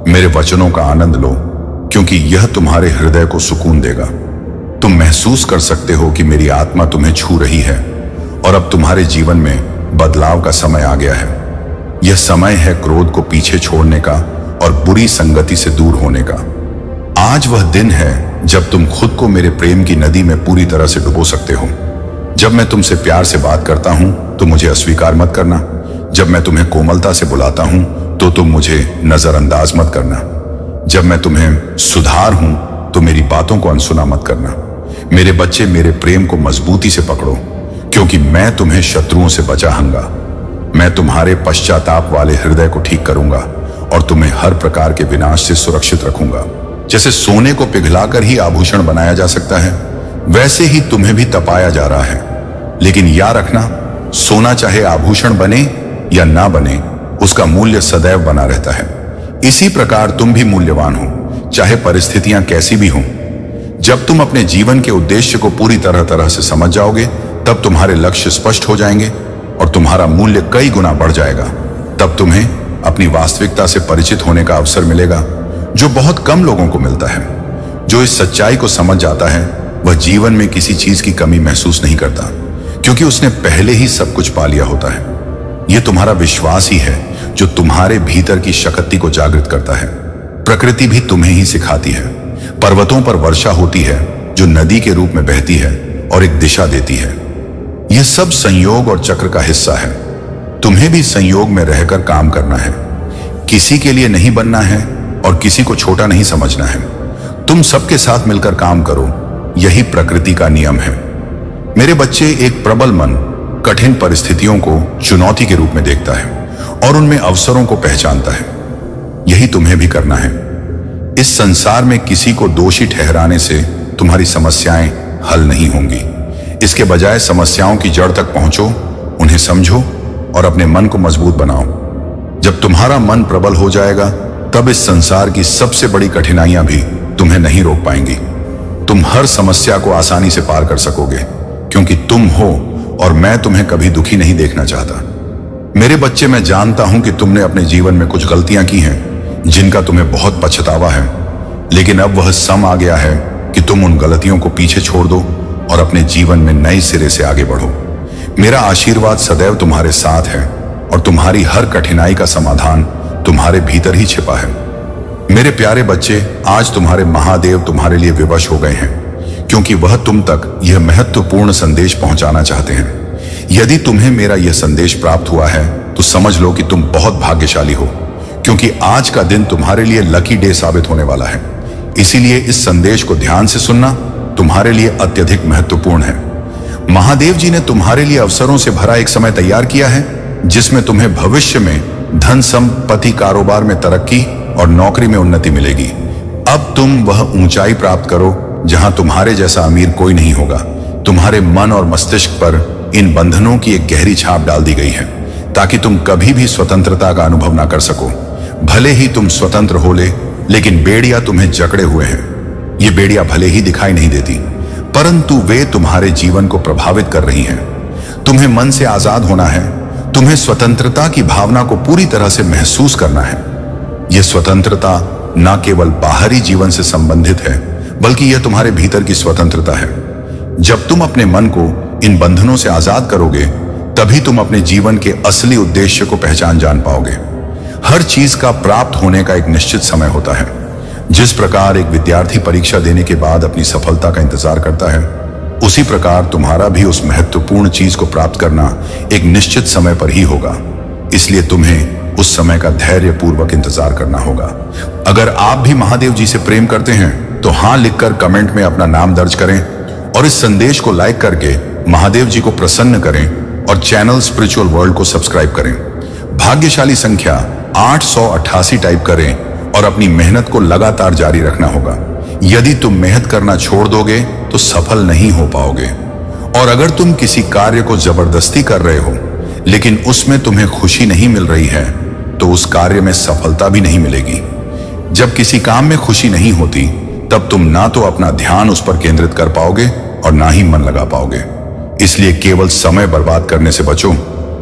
मेरे वचनों का आनंद लो, क्योंकि यह तुम्हारे हृदय को सुकून देगा। तुम महसूस कर सकते हो कि मेरी आत्मा तुम्हें छू रही है और अब तुम्हारे जीवन में बदलाव का समय आ गया है। यह समय है क्रोध को पीछे छोड़ने का और बुरी संगति से दूर होने का। आज वह दिन है जब तुम खुद को मेरे प्रेम की नदी में पूरी तरह से डुबो सकते हो। जब मैं तुमसे प्यार से बात करता हूं तो मुझे अस्वीकार मत करना। जब मैं तुम्हें कोमलता से बुलाता हूं तो तुम मुझे नजरअंदाज मत करना। जब मैं तुम्हें सुधार हूं तो मेरी बातों को अनसुना मत करना। मेरे बच्चे, मेरे प्रेम को मजबूती से पकड़ो, क्योंकि मैं तुम्हें शत्रुओं से बचाऊंगा। मैं तुम्हारे पश्चाताप वाले हृदय को ठीक करूंगा और तुम्हें हर प्रकार के विनाश से सुरक्षित रखूंगा। जैसे सोने को पिघलाकर ही आभूषण बनाया जा सकता है, वैसे ही तुम्हें भी तपाया जा रहा है। लेकिन याद रखना, सोना चाहे आभूषण बने या ना बने, उसका मूल्य सदैव बना रहता है। इसी प्रकार तुम भी मूल्यवान हो, चाहे परिस्थितियां कैसी भी हों। जब तुम अपने जीवन के उद्देश्य को पूरी तरह से समझ जाओगे, तब तुम्हारे लक्ष्य स्पष्ट हो जाएंगे और तुम्हारा मूल्य कई गुना बढ़ जाएगा। तब तुम्हें अपनी वास्तविकता से परिचित होने का अवसर मिलेगा, जो बहुत कम लोगों को मिलता है। जो इस सच्चाई को समझ जाता है वह जीवन में किसी चीज की कमी महसूस नहीं करता, क्योंकि उसने पहले ही सब कुछ पा लिया होता है। यह तुम्हारा विश्वास ही है जो तुम्हारे भीतर की शक्ति को जागृत करता है। प्रकृति भी तुम्हें ही सिखाती है। पर्वतों पर वर्षा होती है जो नदी के रूप में बहती है और एक दिशा देती है। यह सब संयोग और चक्र का हिस्सा है। तुम्हें भी संयोग में रहकर काम करना है। किसी के लिए नहीं बनना है और किसी को छोटा नहीं समझना है। तुम सबके साथ मिलकर काम करो, यही प्रकृति का नियम है। मेरे बच्चे, एक प्रबल मन कठिन परिस्थितियों को चुनौती के रूप में देखता है और उनमें अवसरों को पहचानता है। यही तुम्हें भी करना है। इस संसार में किसी को दोषी ठहराने से तुम्हारी समस्याएं हल नहीं होंगी। इसके बजाय समस्याओं की जड़ तक पहुंचो, उन्हें समझो और अपने मन को मजबूत बनाओ। जब तुम्हारा मन प्रबल हो जाएगा, तब इस संसार की सबसे बड़ी कठिनाइयां भी तुम्हें नहीं रोक पाएंगी। तुम हर समस्या को आसानी से पार कर सकोगे, क्योंकि तुम हो और मैं तुम्हें कभी दुखी नहीं देखना चाहता। मेरे बच्चे, मैं जानता हूं कि तुमने अपने जीवन में कुछ गलतियां की हैं जिनका तुम्हें बहुत पछतावा है, लेकिन अब वह सम आ गया है कि तुम उन गलतियों को पीछे छोड़ दो और अपने जीवन में नए सिरे से आगे बढ़ो। मेरा आशीर्वाद सदैव तुम्हारे साथ है और तुम्हारी हर कठिनाई का समाधान तुम्हारे भीतर ही छिपा है। मेरे प्यारे बच्चे, आज तुम्हारे महादेव तुम्हारे लिए विवश हो गए हैं, क्योंकि वह तुम तक यह महत्वपूर्ण संदेश पहुंचाना चाहते हैं। यदि तुम्हें मेरा यह संदेश प्राप्त हुआ है तो समझ लो कि तुम बहुत भाग्यशाली हो, क्योंकि आज का दिन तुम्हारे लिए लकी डे साबित होने वाला है। इसीलिए इस संदेश को ध्यान से सुनना तुम्हारे लिए अत्यधिक महत्वपूर्ण है। महादेव जी ने तुम्हारे लिए अवसरों से भरा एक समय तैयार किया है, जिसमें तुम्हें भविष्य में धन, संपत्ति, कारोबार में तरक्की और नौकरी में उन्नति मिलेगी। अब तुम वह ऊंचाई प्राप्त करो जहां तुम्हारे जैसा अमीर कोई नहीं होगा। तुम्हारे मन और मस्तिष्क पर इन बंधनों की एक गहरी छाप डाल दी गई है, ताकि तुम कभी भी स्वतंत्रता का अनुभव ना कर सको। भले ही तुम स्वतंत्र हो लेकिन बेड़ियां तुम्हें जकड़े हुए हैं। ये बेड़ियां भले ही दिखाई नहीं देती, परंतु वे तुम्हारे जीवन को प्रभावित कर रही हैं। तुम्हें मन से आजाद होना है। तुम्हें स्वतंत्रता की भावना को पूरी तरह से महसूस करना है। यह स्वतंत्रता न केवल बाहरी जीवन से संबंधित है, बल्कि यह तुम्हारे भीतर की स्वतंत्रता है। जब तुम अपने मन को इन बंधनों से आजाद करोगे, तभी तुम अपने जीवन के असली उद्देश्य को पहचान जान पाओगे। हर चीज का प्राप्त होने का एक निश्चित समय होता है। जिस प्रकार एक विद्यार्थी परीक्षा देने के बाद अपनी सफलता का इंतजार करता है, उसी प्रकार तुम्हारा भी उस महत्वपूर्ण चीज को प्राप्त करना एक निश्चित समय पर ही होगा। इसलिए तुम्हें उस समय का धैर्य पूर्वक इंतजार करना होगा। अगर आप भी महादेव जी से प्रेम करते हैं तो हाँ लिखकर कमेंट में अपना नाम दर्ज करें और इस संदेश को लाइक करके महादेव जी को प्रसन्न करें और चैनल स्पिरिचुअल वर्ल्ड को सब्सक्राइब करें। भाग्यशाली संख्या 888 टाइप करें और अपनी मेहनत को लगातार जारी रखना होगा। यदि तुम मेहनत करना छोड़ दोगे तो सफल नहीं हो पाओगे। और अगर तुम किसी कार्य को जबरदस्ती कर रहे हो लेकिन उसमें तुम्हें खुशी नहीं मिल रही है, तो उस कार्य में सफलता भी नहीं मिलेगी। जब किसी काम में खुशी नहीं होती, तब तुम ना तो अपना ध्यान उस पर केंद्रित कर पाओगे और ना ही मन लगा पाओगे। इसलिए केवल समय बर्बाद करने से बचो।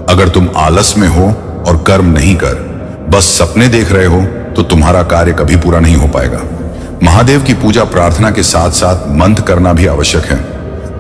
अगर तुम आलस में हो और कर्म नहीं कर बस सपने देख रहे हो, तो तुम्हारा कार्य कभी पूरा नहीं हो पाएगा। महादेव की पूजा प्रार्थना के साथ साथ मंत्र करना भी आवश्यक है।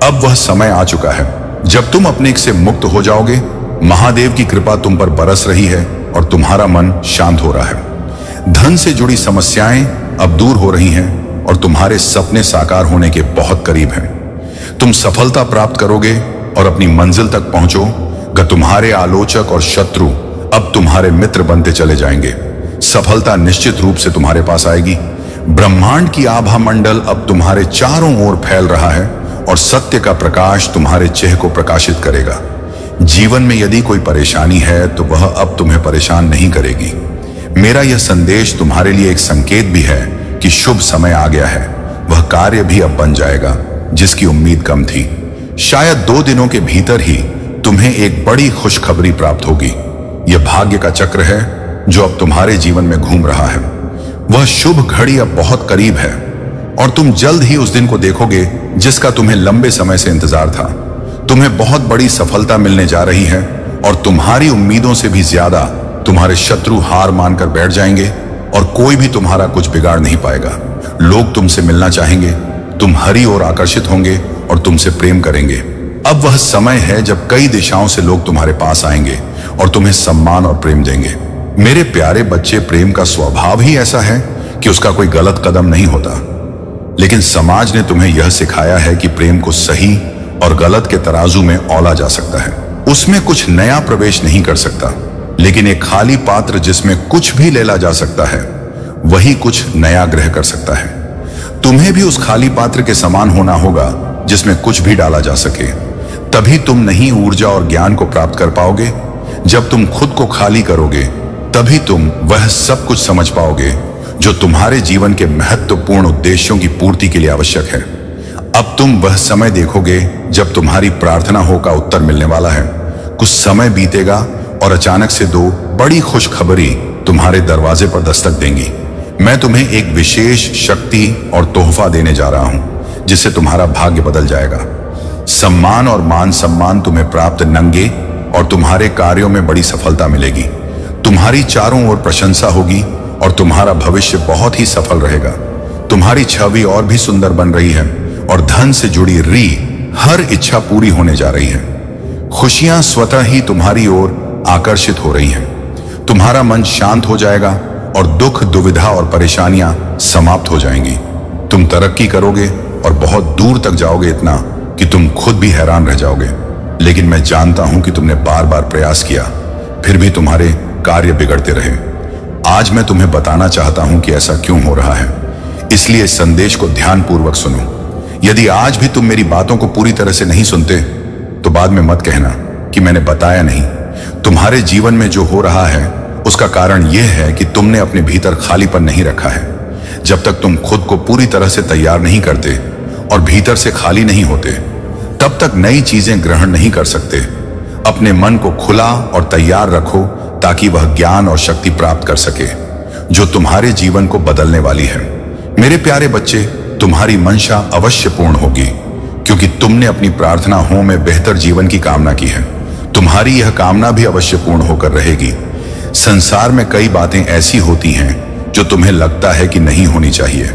अब वह समय आ चुका है जब तुम अपने से मुक्त हो जाओगे। महादेव की कृपा तुम पर बरस रही है और तुम्हारा मन शांत हो रहा है। धन से जुड़ी समस्याएं अब दूर हो रही हैं और तुम्हारे सपने साकार होने के बहुत करीब हैं। तुम सफलता प्राप्त करोगे और अपनी मंजिल तक पहुंचोगे। तुम्हारे आलोचक और शत्रु अब तुम्हारे मित्र बनते चले जाएंगे। सफलता निश्चित रूप से तुम्हारे पास आएगी। ब्रह्मांड की आभा मंडल अब तुम्हारे चारों ओर फैल रहा है और सत्य का प्रकाश तुम्हारे चेहरे को प्रकाशित करेगा। जीवन में यदि कोई परेशानी है तो वह अब तुम्हें परेशान नहीं करेगी। मेरा यह संदेश तुम्हारे लिए एक संकेत भी है कि शुभ समय आ गया है। वह कार्य भी अब बन जाएगा जिसकी उम्मीद कम थी। शायद 2 दिनों के भीतर ही तुम्हें एक बड़ी खुशखबरी प्राप्त होगी। यह भाग्य का चक्र है जो अब तुम्हारे जीवन में घूम रहा है। वह शुभ घड़ी अब बहुत करीब है और तुम जल्द ही उस दिन को देखोगे जिसका तुम्हें लंबे समय से इंतजार था। तुम्हें बहुत बड़ी सफलता मिलने जा रही है और तुम्हारी उम्मीदों से भी ज्यादा तुम्हारे शत्रु हार मानकर बैठ जाएंगे और कोई भी तुम्हारा कुछ बिगाड़ नहीं पाएगा। लोग तुमसे मिलना चाहेंगे, तुम हरी ओर आकर्षित होंगे और तुमसे प्रेम करेंगे। अब वह समय है जब कई दिशाओं से लोग तुम्हारे पास आएंगे और तुम्हें सम्मान और प्रेम देंगे। मेरे प्यारे बच्चे, प्रेम का स्वभाव ही ऐसा है कि उसका कोई गलत कदम नहीं होता, लेकिन समाज ने तुम्हें यह सिखाया है कि प्रेम को सही और गलत के तराजू में औला जा सकता है। उसमें कुछ नया प्रवेश नहीं कर सकता, लेकिन एक खाली पात्र जिसमें कुछ भी ले ला जा सकता है, वही कुछ नया ग्रह कर सकता है। तुम्हें भी उस खाली पात्र के समान होना होगा जिसमें कुछ भी डाला जा सके। तभी तुम नई ऊर्जा और ज्ञान को प्राप्त कर पाओगे। जब तुम खुद को खाली करोगे, तभी तुम वह सब कुछ समझ पाओगे जो तुम्हारे जीवन के महत्वपूर्ण उद्देश्यों की पूर्ति के लिए आवश्यक है। अब तुम वह समय देखोगे जब तुम्हारी प्रार्थनाओं का उत्तर मिलने वाला है। कुछ समय बीतेगा और अचानक से दो बड़ी खुशखबरी तुम्हारे दरवाजे पर दस्तक देंगी। मैं तुम्हें एक विशेष शक्ति और तोहफा देने जा रहा हूं, जिससे तुम्हारा भाग्य बदल जाएगा। सम्मान और मान सम्मान तुम्हें प्राप्त नंगे और तुम्हारे कार्यों में बड़ी सफलता मिलेगी। तुम्हारी चारों ओर प्रशंसा होगी और तुम्हारा भविष्य बहुत ही सफल रहेगा। तुम्हारी छवि और भी सुंदर बन रही है और धन से जुड़ी हर इच्छा पूरी होने जा रही है। खुशियां स्वतः ही तुम्हारी ओर आकर्षित हो रही हैं। तुम्हारा मन शांत हो जाएगा और दुख, दुविधा और परेशानियां समाप्त हो जाएंगी। तुम तरक्की करोगे और बहुत दूर तक जाओगे, इतना कि तुम खुद भी हैरान रह जाओगे। लेकिन मैं जानता हूं कि तुमने बार बार प्रयास किया, फिर भी तुम्हारे कार्य बिगड़ते रहे। आज मैं तुम्हें बताना चाहता हूं कि ऐसा क्यों हो रहा है, इसलिए इस संदेश को ध्यानपूर्वक सुनो। यदि आज भी तुम मेरी बातों को पूरी तरह से नहीं सुनते, तो बाद में मत कहना कि मैंने बताया नहीं। तुम्हारे जीवन में जो हो रहा है उसका कारण यह है कि तुमने अपने भीतर खालीपन नहीं रखा है। जब तक तुम खुद को पूरी तरह से तैयार नहीं करते और भीतर से खाली नहीं होते, तब तक नई चीजें ग्रहण नहीं कर सकते। अपने मन को खुला और तैयार रखो ताकि वह ज्ञान और शक्ति प्राप्त कर सके जो तुम्हारे जीवन को बदलने वाली है। मेरे प्यारे बच्चे, तुम्हारी मंशा अवश्य पूर्ण होगी, क्योंकि तुमने अपनी प्रार्थनाओं में बेहतर जीवन की कामना की है। तुम्हारी यह कामना भी अवश्य पूर्ण होकर रहेगी। संसार में कई बातें ऐसी होती हैं जो तुम्हें लगता है कि नहीं होनी चाहिए,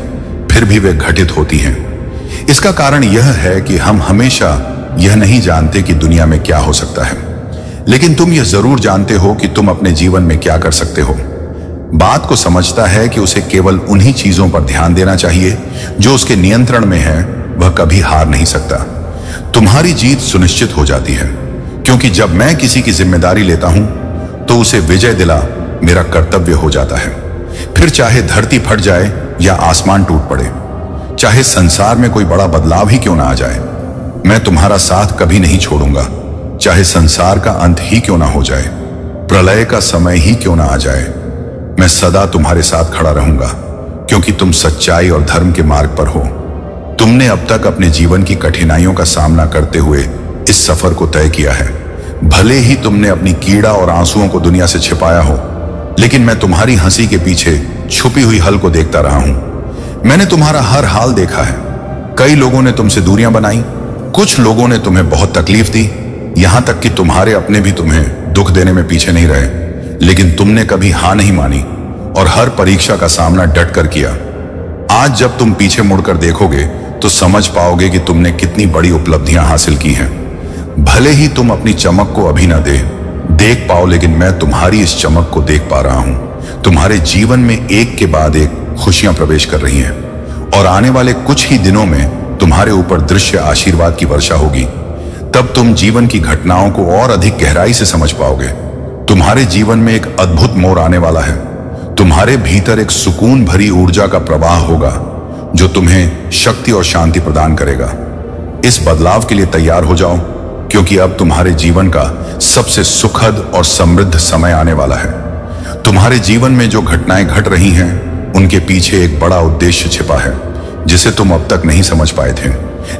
फिर भी वे घटित होती हैं। इसका कारण यह है कि हम हमेशा यह नहीं जानते कि दुनिया में क्या हो सकता है, लेकिन तुम यह जरूर जानते हो कि तुम अपने जीवन में क्या कर सकते हो। बात को समझता है कि उसे केवल उन्हीं चीजों पर ध्यान देना चाहिए जो उसके नियंत्रण में है, वह कभी हार नहीं सकता। तुम्हारी जीत सुनिश्चित हो जाती है, क्योंकि जब मैं किसी की जिम्मेदारी लेता हूं तो उसे विजय दिला मेरा कर्तव्य हो जाता है। फिर चाहे धरती फट जाए या आसमान टूट पड़े, चाहे संसार में कोई बड़ा बदलाव ही क्यों ना आ जाए, मैं तुम्हारा साथ कभी नहीं छोड़ूंगा। चाहे संसार का अंत ही क्यों ना हो जाए, प्रलय का समय ही क्यों ना आ जाए, मैं सदा तुम्हारे साथ खड़ा रहूंगा, क्योंकि तुम सच्चाई और धर्म के मार्ग पर हो। तुमने अब तक अपने जीवन की कठिनाइयों का सामना करते हुए इस सफर को तय किया है। भले ही तुमने अपनी कीड़ा और आंसुओं को दुनिया से छिपाया हो, लेकिन मैं तुम्हारी हंसी के पीछे छुपी हुई हल को देखता रहा हूं। मैंने तुम्हारा हर हाल देखा है। कई लोगों ने तुमसे दूरियां बनाई, कुछ लोगों ने तुम्हें बहुत तकलीफ दी, यहां तक कि तुम्हारे अपने भी तुम्हें दुख देने में पीछे नहीं रहे, लेकिन तुमने कभी हां नहीं मानी और हर परीक्षा का सामना डट कर किया। आज जब तुम पीछे मुड़कर देखोगे तो समझ पाओगे कि तुमने कितनी बड़ी उपलब्धियां हासिल की हैं। भले ही तुम अपनी चमक को अभी ना देख पाओ, लेकिन मैं तुम्हारी इस चमक को देख पा रहा हूं। तुम्हारे जीवन में एक के बाद एक खुशियां प्रवेश कर रही हैं और आने वाले कुछ ही दिनों में तुम्हारे ऊपर दृश्य आशीर्वाद की वर्षा होगी। तब तुम जीवन की घटनाओं को और अधिक गहराई से समझ पाओगे। तुम्हारे जीवन में एक अद्भुत मोड़ आने वाला है। तुम्हारे भीतर एक सुकून भरी ऊर्जा का प्रवाह होगा जो तुम्हें शक्ति और शांति प्रदान करेगा। इस बदलाव के लिए तैयार हो जाओ, क्योंकि अब तुम्हारे जीवन का सबसे सुखद और समृद्ध समय आने वाला है। तुम्हारे जीवन में जो घटनाएं घट रही हैं, उनके पीछे एक बड़ा उद्देश्य छिपा है जिसे तुम अब तक नहीं समझ पाए थे,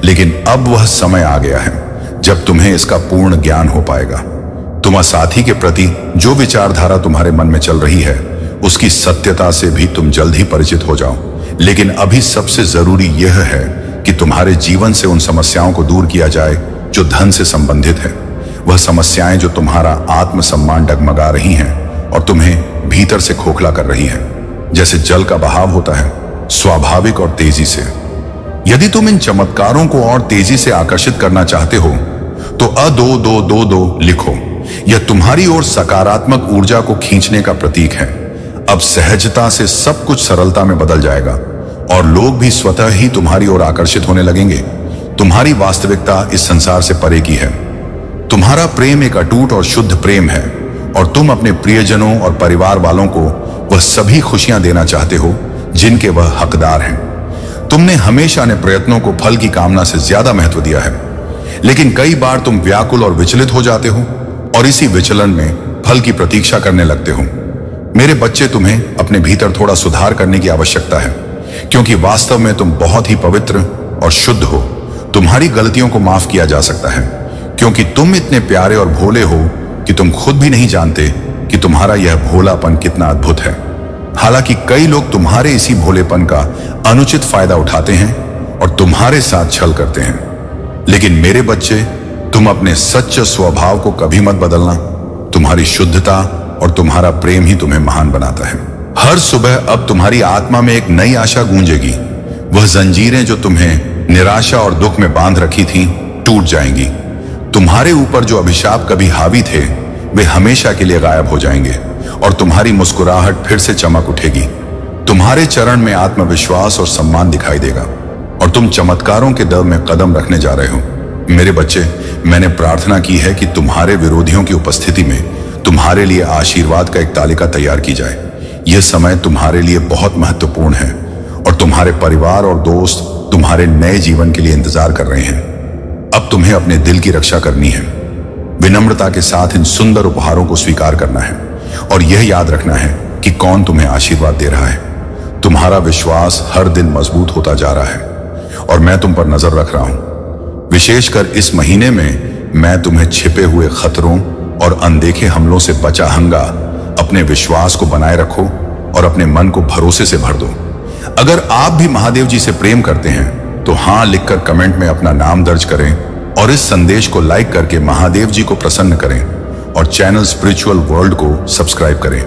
लेकिन अब वह समय आ गया है जब तुम्हें इसका पूर्ण ज्ञान हो पाएगा। तुम्हारे साथी के प्रति जो विचारधारा तुम्हारे मन में चल रही है, उसकी सत्यता से भी तुम जल्द ही परिचित हो जाओ। लेकिन अभी सबसे जरूरी यह है कि तुम्हारे जीवन से उन समस्याओं को दूर किया जाए जो धन से संबंधित है। वह समस्याएं जो तुम्हारा आत्मसम्मान डगमगा रही हैं और तुम्हें भीतर से खोखला कर रही है, जैसे जल का बहाव होता है, स्वाभाविक और तेजी से। यदि तुम इन चमत्कारों को और तेजी से आकर्षित करना चाहते हो तो A2222 लिखो। यह तुम्हारी ओर सकारात्मक ऊर्जा को खींचने का प्रतीक है। अब सहजता से सब कुछ सरलता में बदल जाएगा और लोग भी स्वतः ही तुम्हारी ओर आकर्षित होने लगेंगे। तुम्हारी वास्तविकता इस संसार से परे की है। तुम्हारा प्रेम एक अटूट और शुद्ध प्रेम है और तुम अपने प्रियजनों और परिवार वालों को वह सभी खुशियां देना चाहते हो जिनके वह हकदार हैं। तुमने हमेशा अपने प्रयत्नों को फल की कामना से ज्यादा महत्व दिया है, लेकिन कई बार तुम व्याकुल और विचलित हो जाते हो और इसी विचलन में फल की प्रतीक्षा करने लगते हो। मेरे बच्चे, तुम्हें अपने भीतर थोड़ा सुधार करने की आवश्यकता है, क्योंकि वास्तव में तुम बहुत ही पवित्र और शुद्ध हो। तुम्हारी गलतियों को माफ किया जा सकता है, क्योंकि तुम इतने प्यारे और भोले हो कि तुम खुद भी नहीं जानते कि तुम्हारा यह भोलापन कितना अद्भुत है। हालांकि कई लोग तुम्हारे इसी भोलेपन का अनुचित फायदा उठाते हैं और तुम्हारे साथ छल करते हैं, लेकिन मेरे बच्चे, तुम अपने सच्चे स्वभाव को कभी मत बदलना। तुम्हारी शुद्धता और तुम्हारा प्रेम ही तुम्हें महान बनाता है। हर सुबह अब तुम्हारी आत्मा में एक नई आशा गूंजेगी। वह जंजीरें जो तुम्हें निराशा और दुख में बांध रखी थीं, टूट जाएंगी। तुम्हारे ऊपर जो अभिशाप कभी हावी थे, वे हमेशा के लिए गायब हो जाएंगे और तुम्हारी मुस्कुराहट फिर से चमक उठेगी। तुम्हारे चरण में आत्मविश्वास और सम्मान दिखाई देगा और तुम चमत्कारों के दर में कदम रखने जा रहे हो। मेरे बच्चे, मैंने प्रार्थना की है कि तुम्हारे विरोधियों की उपस्थिति में तुम्हारे लिए आशीर्वाद का एक तालिका तैयार की जाए। यह समय तुम्हारे लिए बहुत महत्वपूर्ण है और तुम्हारे परिवार और दोस्त तुम्हारे नए जीवन के लिए इंतजार कर रहे हैं। अब तुम्हें अपने दिल की रक्षा करनी है, विनम्रता के साथ इन सुंदर उपहारों को स्वीकार करना है और यह याद रखना है कि कौन तुम्हें आशीर्वाद दे रहा है। तुम्हारा विश्वास हर दिन मजबूत होता जा रहा है और मैं तुम पर नजर रख रहा हूं। विशेषकर इस महीने में मैं तुम्हें छिपे हुए खतरों और अनदेखे हमलों से बचाऊंगा। अपने विश्वास को बनाए रखो और अपने मन को भरोसे से भर दो। अगर आप भी महादेव जी से प्रेम करते हैं तो हाँ लिखकर कमेंट में अपना नाम दर्ज करें और इस संदेश को लाइक करके महादेव जी को प्रसन्न करें और चैनल स्पिरिचुअल वर्ल्ड को सब्सक्राइब करें।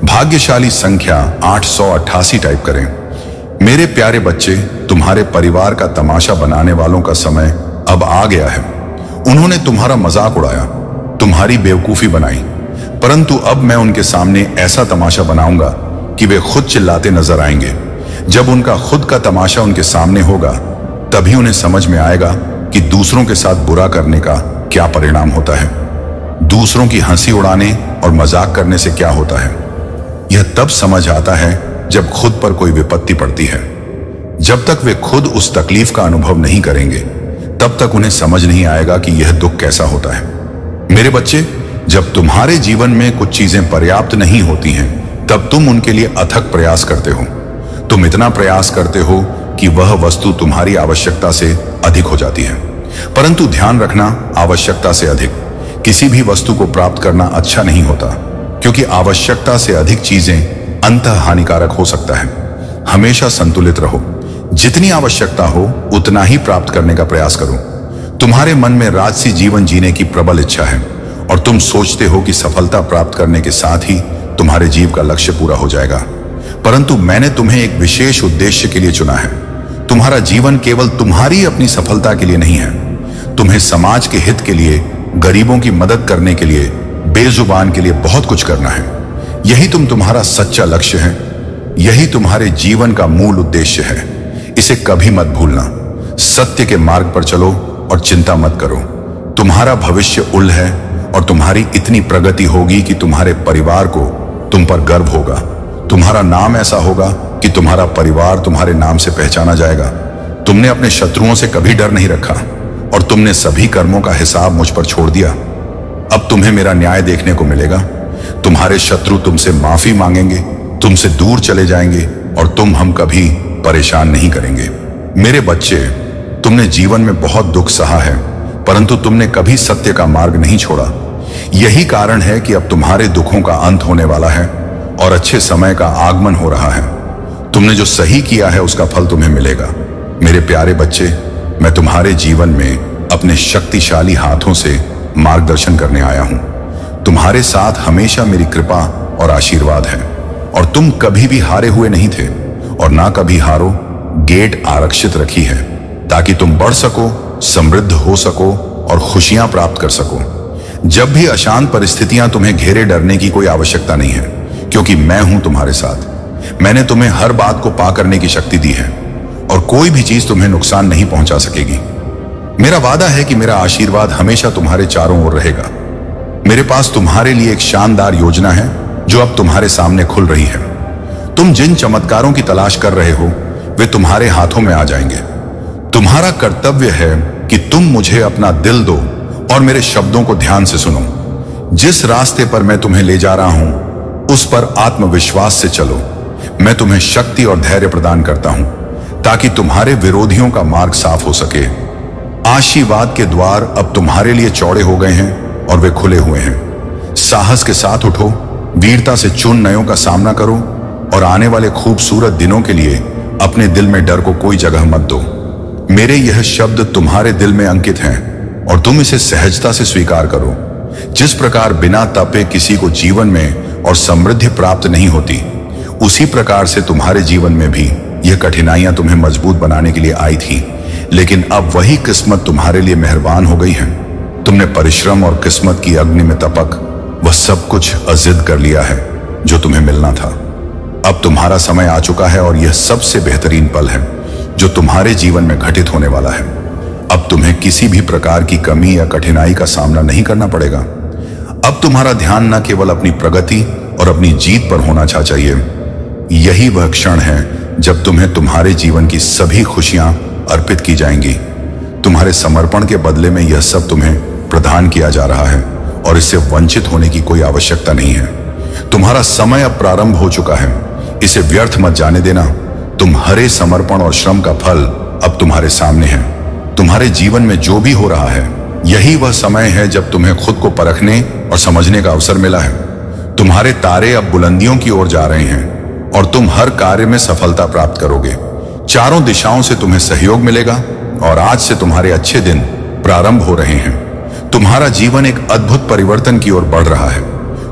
भाग्यशाली संख्या 888 टाइप करें। मेरे प्यारे बच्चे, तुम्हारे परिवार का तमाशा बनाने वालों का समय अब आ गया है। उन्होंने तुम्हारा मजाक उड़ाया, तुम्हारी बेवकूफी बनाई, परंतु अब मैं उनके सामने ऐसा तमाशा बनाऊंगा कि वे खुद चिल्लाते नजर आएंगे। जब उनका खुद का तमाशा उनके सामने होगा, तभी उन्हें समझ में आएगा कि दूसरों के साथ बुरा करने का क्या परिणाम होता है, दूसरों की हंसी उड़ाने और मजाक करने से क्या होता है। यह तब समझ आता है जब खुद पर कोई विपत्ति पड़ती है। जब तक वे खुद उस तकलीफ का अनुभव नहीं करेंगे, तब तक उन्हें समझ नहीं आएगा कि यह दुख कैसा होता है। मेरे बच्चे, जब तुम्हारे जीवन में कुछ चीजें पर्याप्त नहीं होती हैं, तब तुम उनके लिए अथक प्रयास करते हो। तुम इतना प्रयास करते हो कि वह वस्तु तुम्हारी आवश्यकता से अधिक हो जाती है। परंतु ध्यान रखना, आवश्यकता से अधिक किसी भी वस्तु को प्राप्त करना अच्छा नहीं होता, क्योंकि आवश्यकता से अधिक चीजें अंततः हानिकारक हो सकता है। हमेशा संतुलित रहो। जितनी आवश्यकता हो उतना ही प्राप्त करने का प्रयास करो। तुम्हारे मन में राजसी जीवन जीने की प्रबल इच्छा है और तुम सोचते हो कि सफलता प्राप्त करने के साथ ही तुम्हारे जीव का लक्ष्य पूरा हो जाएगा। परंतु मैंने तुम्हें एक विशेष उद्देश्य के लिए चुना है। तुम्हारा जीवन केवल तुम्हारी अपनी सफलता के लिए नहीं है। तुम्हें समाज के हित के लिए, गरीबों की मदद करने के लिए, बेजुबान के लिए बहुत कुछ करना है। यही तुम्हारा सच्चा लक्ष्य है। यही तुम्हारे जीवन का मूल उद्देश्य है। इसे कभी मत भूलना। सत्य के मार्ग पर चलो और चिंता मत करो। तुम्हारा भविष्य उल्ल है और तुम्हारी इतनी प्रगति होगी कि तुम्हारे परिवार को तुम पर गर्व होगा। तुम्हारा नाम ऐसा होगा कि तुम्हारा परिवार तुम्हारे नाम से पहचाना जाएगा। तुमने अपने शत्रुओं से कभी डर नहीं रखा और तुमने सभी कर्मों का हिसाब मुझ पर छोड़ दिया। अब तुम्हें मेरा न्याय देखने को मिलेगा। तुम्हारे शत्रु तुमसे माफी मांगेंगे, तुमसे दूर चले जाएंगे और हम कभी परेशान नहीं करेंगे। मेरे बच्चे, तुमने जीवन में बहुत दुख सहा है, परंतु तुमने कभी सत्य का मार्ग नहीं छोड़ा। यही कारण है कि अब तुम्हारे दुखों का अंत होने वाला है और अच्छे समय का आगमन हो रहा है। तुमने जो सही किया है उसका फल तुम्हें मिलेगा। मेरे प्यारे बच्चे, मैं तुम्हारे जीवन में अपने शक्तिशाली हाथों से मार्गदर्शन करने आया हूं। तुम्हारे साथ हमेशा मेरी कृपा और आशीर्वाद है, और तुम कभी भी हारे हुए नहीं थे और ना कभी हारो। गेट आरक्षित रखी है ताकि तुम बढ़ सको, समृद्ध हो सको और खुशियां प्राप्त कर सको। जब भी अशांत परिस्थितियां तुम्हें घेरे, डरने की कोई आवश्यकता नहीं है, क्योंकि मैं हूं तुम्हारे साथ। मैंने तुम्हें हर बात को पार करने की शक्ति दी है और कोई भी चीज तुम्हें नुकसान नहीं पहुंचा सकेगी। मेरा वादा है कि मेरा आशीर्वाद हमेशा तुम्हारे चारों ओर रहेगा। मेरे पास तुम्हारे लिए एक शानदार योजना है जो अब तुम्हारे सामने खुल रही है। तुम जिन चमत्कारों की तलाश कर रहे हो वे तुम्हारे हाथों में आ जाएंगे। तुम्हारा कर्तव्य है कि तुम मुझे अपना दिल दो और मेरे शब्दों को ध्यान से सुनो। जिस रास्ते पर मैं तुम्हें ले जा रहा हूं उस पर आत्मविश्वास से चलो। मैं तुम्हें शक्ति और धैर्य प्रदान करता हूं ताकि तुम्हारे विरोधियों का मार्ग साफ हो सके। आशीर्वाद के द्वार अब तुम्हारे लिए चौड़े हो गए हैं और वे खुले हुए हैं। साहस के साथ उठो, वीरता से चुनौतियों का सामना करो और आने वाले खूबसूरत दिनों के लिए अपने दिल में डर को कोई जगह मत दो। मेरे यह शब्द तुम्हारे दिल में अंकित हैं और तुम इसे सहजता से स्वीकार करो। जिस प्रकार बिना तपे किसी को जीवन में और समृद्धि प्राप्त नहीं होती, उसी प्रकार से तुम्हारे जीवन में भी यह कठिनाइयां तुम्हें मजबूत बनाने के लिए आई थी, लेकिन अब वही किस्मत तुम्हारे लिए मेहरबान हो गई है। तुमने परिश्रम और किस्मत की अग्नि में तपक वह सब कुछ अजिद कर लिया है जो तुम्हें मिलना था। अब तुम्हारा समय आ चुका है और यह सबसे बेहतरीन पल है जो तुम्हारे जीवन में घटित होने वाला है। अब तुम्हें किसी भी प्रकार की कमी या कठिनाई का सामना नहीं करना पड़ेगा। अब तुम्हारा ध्यान न केवल अपनी प्रगति और अपनी जीत पर होना चाहिए। यही वह क्षण है जब तुम्हें तुम्हारे जीवन की सभी खुशियां अर्पित की जाएंगी। तुम्हारे समर्पण के बदले में यह सब तुम्हें प्रदान किया जा रहा है और इससे वंचित होने की कोई आवश्यकता नहीं है। तुम्हारा समय अब प्रारंभ हो चुका है, इसे व्यर्थ मत जाने देना। तुम्हारे समर्पण और श्रम का फल अब तुम्हारे सामने है। तुम्हारे जीवन में जो भी हो रहा है, यही वह समय है जब तुम्हें खुद को परखने और समझने का अवसर मिला है। तुम्हारे तारे अब बुलंदियों की ओर जा रहे हैं और तुम हर कार्य में सफलता प्राप्त करोगे। चारों दिशाओं से तुम्हें सहयोग मिलेगा और आज से तुम्हारे अच्छे दिन प्रारंभ हो रहे हैं। तुम्हारा जीवन एक अद्भुत परिवर्तन की ओर बढ़ रहा है।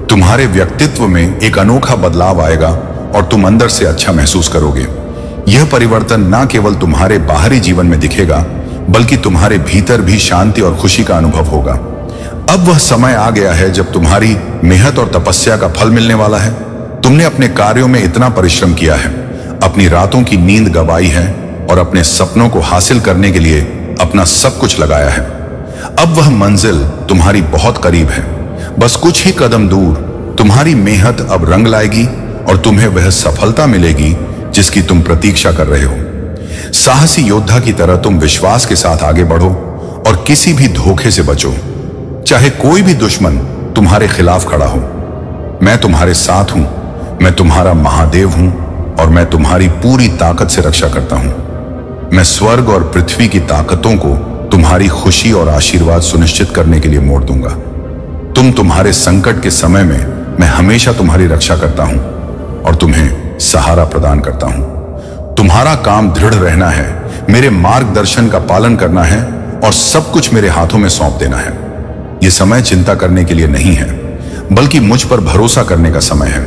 तुम्हारे व्यक्तित्व में एक अनोखा बदलाव आएगा और तुम अंदर से अच्छा महसूस करोगे। यह परिवर्तन न केवल तुम्हारे बाहरी जीवन में दिखेगा, बल्कि तुम्हारे भीतर भी शांति और खुशी का अनुभव होगा। अब वह समय आ गया है जब तुम्हारी मेहनत और तपस्या का फल मिलने वाला है। तुमने अपने कार्यों में इतना परिश्रम किया है, अपनी रातों की नींद गंवाई है और अपने सपनों को हासिल करने के लिए अपना सब कुछ लगाया है। अब वह मंजिल तुम्हारी बहुत करीब है, बस कुछ ही कदम दूर। तुम्हारी मेहनत अब रंग लाएगी और तुम्हें वह सफलता मिलेगी जिसकी तुम प्रतीक्षा कर रहे हो। साहसी योद्धा की तरह तुम विश्वास के साथ आगे बढ़ो और किसी भी धोखे से बचो। चाहे कोई भी दुश्मन तुम्हारे खिलाफ खड़ा हो, मैं तुम्हारे साथ हूं। मैं तुम्हारा महादेव हूं और मैं तुम्हारी पूरी ताकत से रक्षा करता हूं। मैं स्वर्ग और पृथ्वी की ताकतों को तुम्हारी खुशी और आशीर्वाद सुनिश्चित करने के लिए मोड़ दूंगा। तुम्हारे संकट के समय में मैं हमेशा तुम्हारी रक्षा करता हूं और तुम्हें सहारा प्रदान करता हूं। तुम्हारा काम दृढ़ रहना है, मेरे मार्गदर्शन का पालन करना है और सब कुछ मेरे हाथों में सौंप देना है। यह समय चिंता करने के लिए नहीं है, बल्कि मुझ पर भरोसा करने का समय है।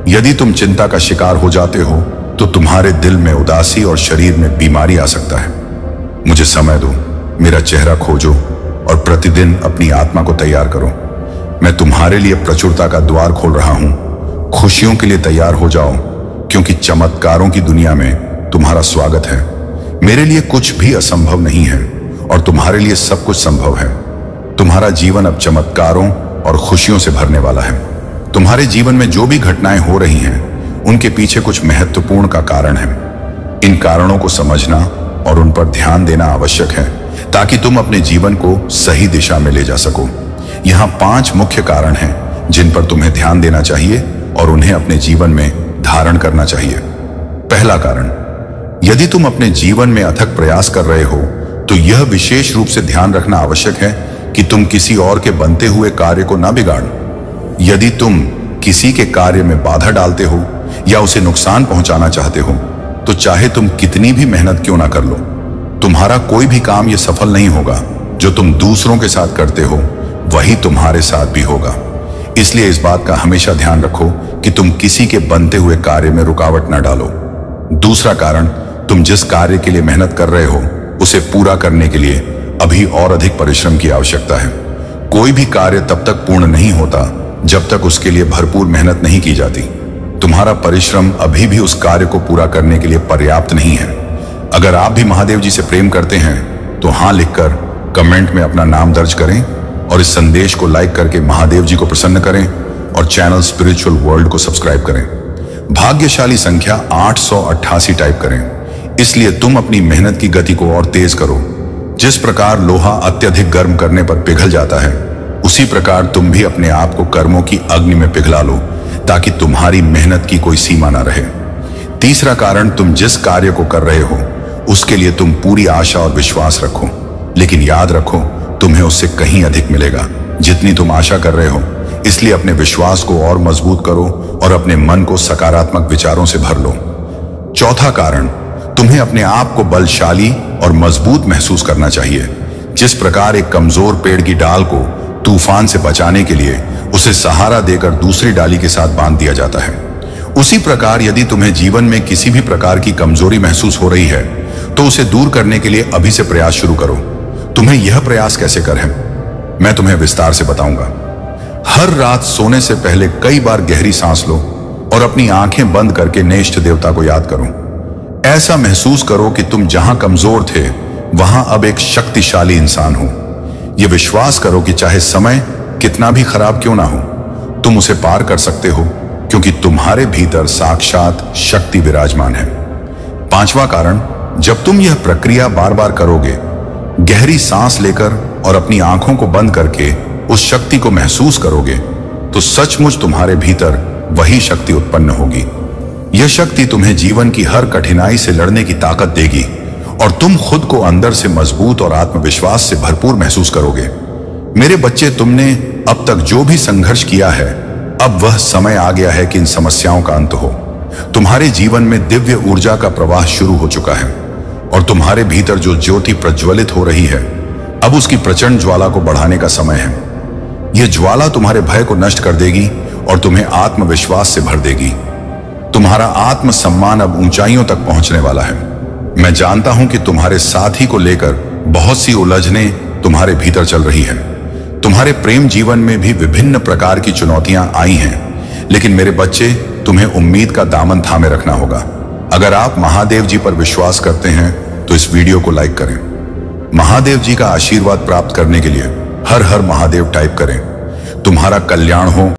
यदि तुम चिंता का शिकार हो जाते हो तो तुम्हारे दिल में उदासी और शरीर में बीमारी आ सकता है। मुझे समय दो, मेरा चेहरा खोजो और प्रतिदिन अपनी आत्मा को तैयार करो। मैं तुम्हारे लिए प्रचुरता का द्वार खोल रहा हूं। खुशियों के लिए तैयार हो जाओ, क्योंकि चमत्कारों की दुनिया में तुम्हारा स्वागत है। मेरे लिए कुछ भी असंभव नहीं है और तुम्हारे लिए सब कुछ संभव है। तुम्हारा जीवन अब चमत्कारों और खुशियों से भरने वाला है। तुम्हारे जीवन में जो भी घटनाएं हो रही हैं, उनके पीछे कुछ महत्वपूर्ण का कारण है। इन कारणों को समझना और उन पर ध्यान देना आवश्यक है, ताकि तुम अपने जीवन को सही दिशा में ले जा सको। यहाँ 5 मुख्य कारण हैं जिन पर तुम्हें ध्यान देना चाहिए और उन्हें अपने जीवन में धारण करना चाहिए। पहला कारण, यदि तुम अपने जीवन में अथक प्रयास कर रहे हो तो यह विशेष रूप से ध्यान रखना आवश्यक है कि तुम किसी और के बनते हुए कार्य को ना बिगाड़ो। यदि तुम किसी के कार्य में बाधा डालते हो या उसे नुकसान पहुंचाना चाहते हो, तो चाहे तुम कितनी भी मेहनत क्यों ना कर लो, तुम्हारा कोई भी काम यह सफल नहीं होगा। जो तुम दूसरों के साथ करते हो वही तुम्हारे साथ भी होगा। इसलिए इस बात का हमेशा ध्यान रखो कि तुम किसी के बनते हुए कार्य में रुकावट न डालो। दूसरा कारण, तुम जिस कार्य के लिए मेहनत कर रहे हो उसे पूरा करने के लिए अभी और अधिक परिश्रम की आवश्यकता है। कोई भी कार्य तब तक पूर्ण नहीं होता जब तक उसके लिए भरपूर मेहनत नहीं की जाती। तुम्हारा परिश्रम अभी भी उस कार्य को पूरा करने के लिए पर्याप्त नहीं है। अगर आप भी महादेव जी से प्रेम करते हैं तो हाँ लिखकर कमेंट में अपना नाम दर्ज करें और इस संदेश को लाइक करके महादेव जी को प्रसन्न करें और चैनल स्पिरिचुअल वर्ल्ड को सब्सक्राइब करें। भाग्यशाली संख्या 888 टाइप करें। इसलिए तुम अपनी मेहनत की गति को और तेज करो। जिस प्रकार लोहा अत्यधिक गर्म करने पर पिघल जाता है, उसी प्रकार तुम भी अपने आप को कर्मों की अग्नि में पिघला लो ताकि तुम्हारी मेहनत की कोई सीमा ना रहे। तीसरा कारण, तुम जिस कार्य को कर रहे हो उसके लिए तुम पूरी आशा और विश्वास रखो, लेकिन याद रखो तुम्हें उससे कहीं अधिक मिलेगा जितनी तुम आशा कर रहे हो। इसलिए अपने विश्वास को और मजबूत करो और अपने मन को सकारात्मक विचारों से भर लो। चौथा कारण, तुम्हें अपने आप को बलशाली और मजबूत महसूस करना चाहिए। जिस प्रकार एक कमजोर पेड़ की डाल को तूफान से बचाने के लिए उसे सहारा देकर दूसरी डाली के साथ बांध दिया जाता है, उसी प्रकार यदि तुम्हें जीवन में किसी भी प्रकार की कमजोरी महसूस हो रही है तो उसे दूर करने के लिए अभी से प्रयास शुरू करो। तुम्हें यह प्रयास कैसे करें, मैं तुम्हें विस्तार से बताऊंगा। हर रात सोने से पहले कई बार गहरी सांस लो और अपनी आंखें बंद करके नेष्ट देवता को याद करो। ऐसा महसूस करो कि तुम जहां कमजोर थे वहां अब एक शक्तिशाली इंसान हो। यह विश्वास करो कि चाहे समय कितना भी खराब क्यों ना हो, तुम उसे पार कर सकते हो क्योंकि तुम्हारे भीतर साक्षात शक्ति विराजमान है। पांचवा कारण, जब तुम यह प्रक्रिया बार बार करोगे, गहरी सांस लेकर और अपनी आंखों को बंद करके उस शक्ति को महसूस करोगे, तो सचमुच तुम्हारे भीतर वही शक्ति उत्पन्न होगी। यह शक्ति तुम्हें जीवन की हर कठिनाई से लड़ने की ताकत देगी और तुम खुद को अंदर से मजबूत और आत्मविश्वास से भरपूर महसूस करोगे। मेरे बच्चे, तुमने अब तक जो भी संघर्ष किया है, अब वह समय आ गया है कि इन समस्याओं का अंत हो। तुम्हारे जीवन में दिव्य ऊर्जा का प्रवाह शुरू हो चुका है और तुम्हारे भीतर जो ज्योति प्रज्वलित हो रही है, अब उसकी प्रचंड ज्वाला को बढ़ाने का समय है। यह ज्वाला तुम्हारे भय को नष्ट कर देगी और तुम्हें आत्मविश्वास से भर देगी। तुम्हारा आत्मसम्मान अब ऊंचाइयों तक पहुंचने वाला है। मैं जानता हूं कि तुम्हारे साथी को लेकर बहुत सी उलझनें तुम्हारे भीतर चल रही है। तुम्हारे प्रेम जीवन में भी विभिन्न प्रकार की चुनौतियां आई हैं, लेकिन मेरे बच्चे, तुम्हें उम्मीद का दामन थामे रखना होगा। अगर आप महादेव जी पर विश्वास करते हैं तो इस वीडियो को लाइक करें। महादेव जी का आशीर्वाद प्राप्त करने के लिए हर हर महादेव टाइप करें। तुम्हारा कल्याण हो।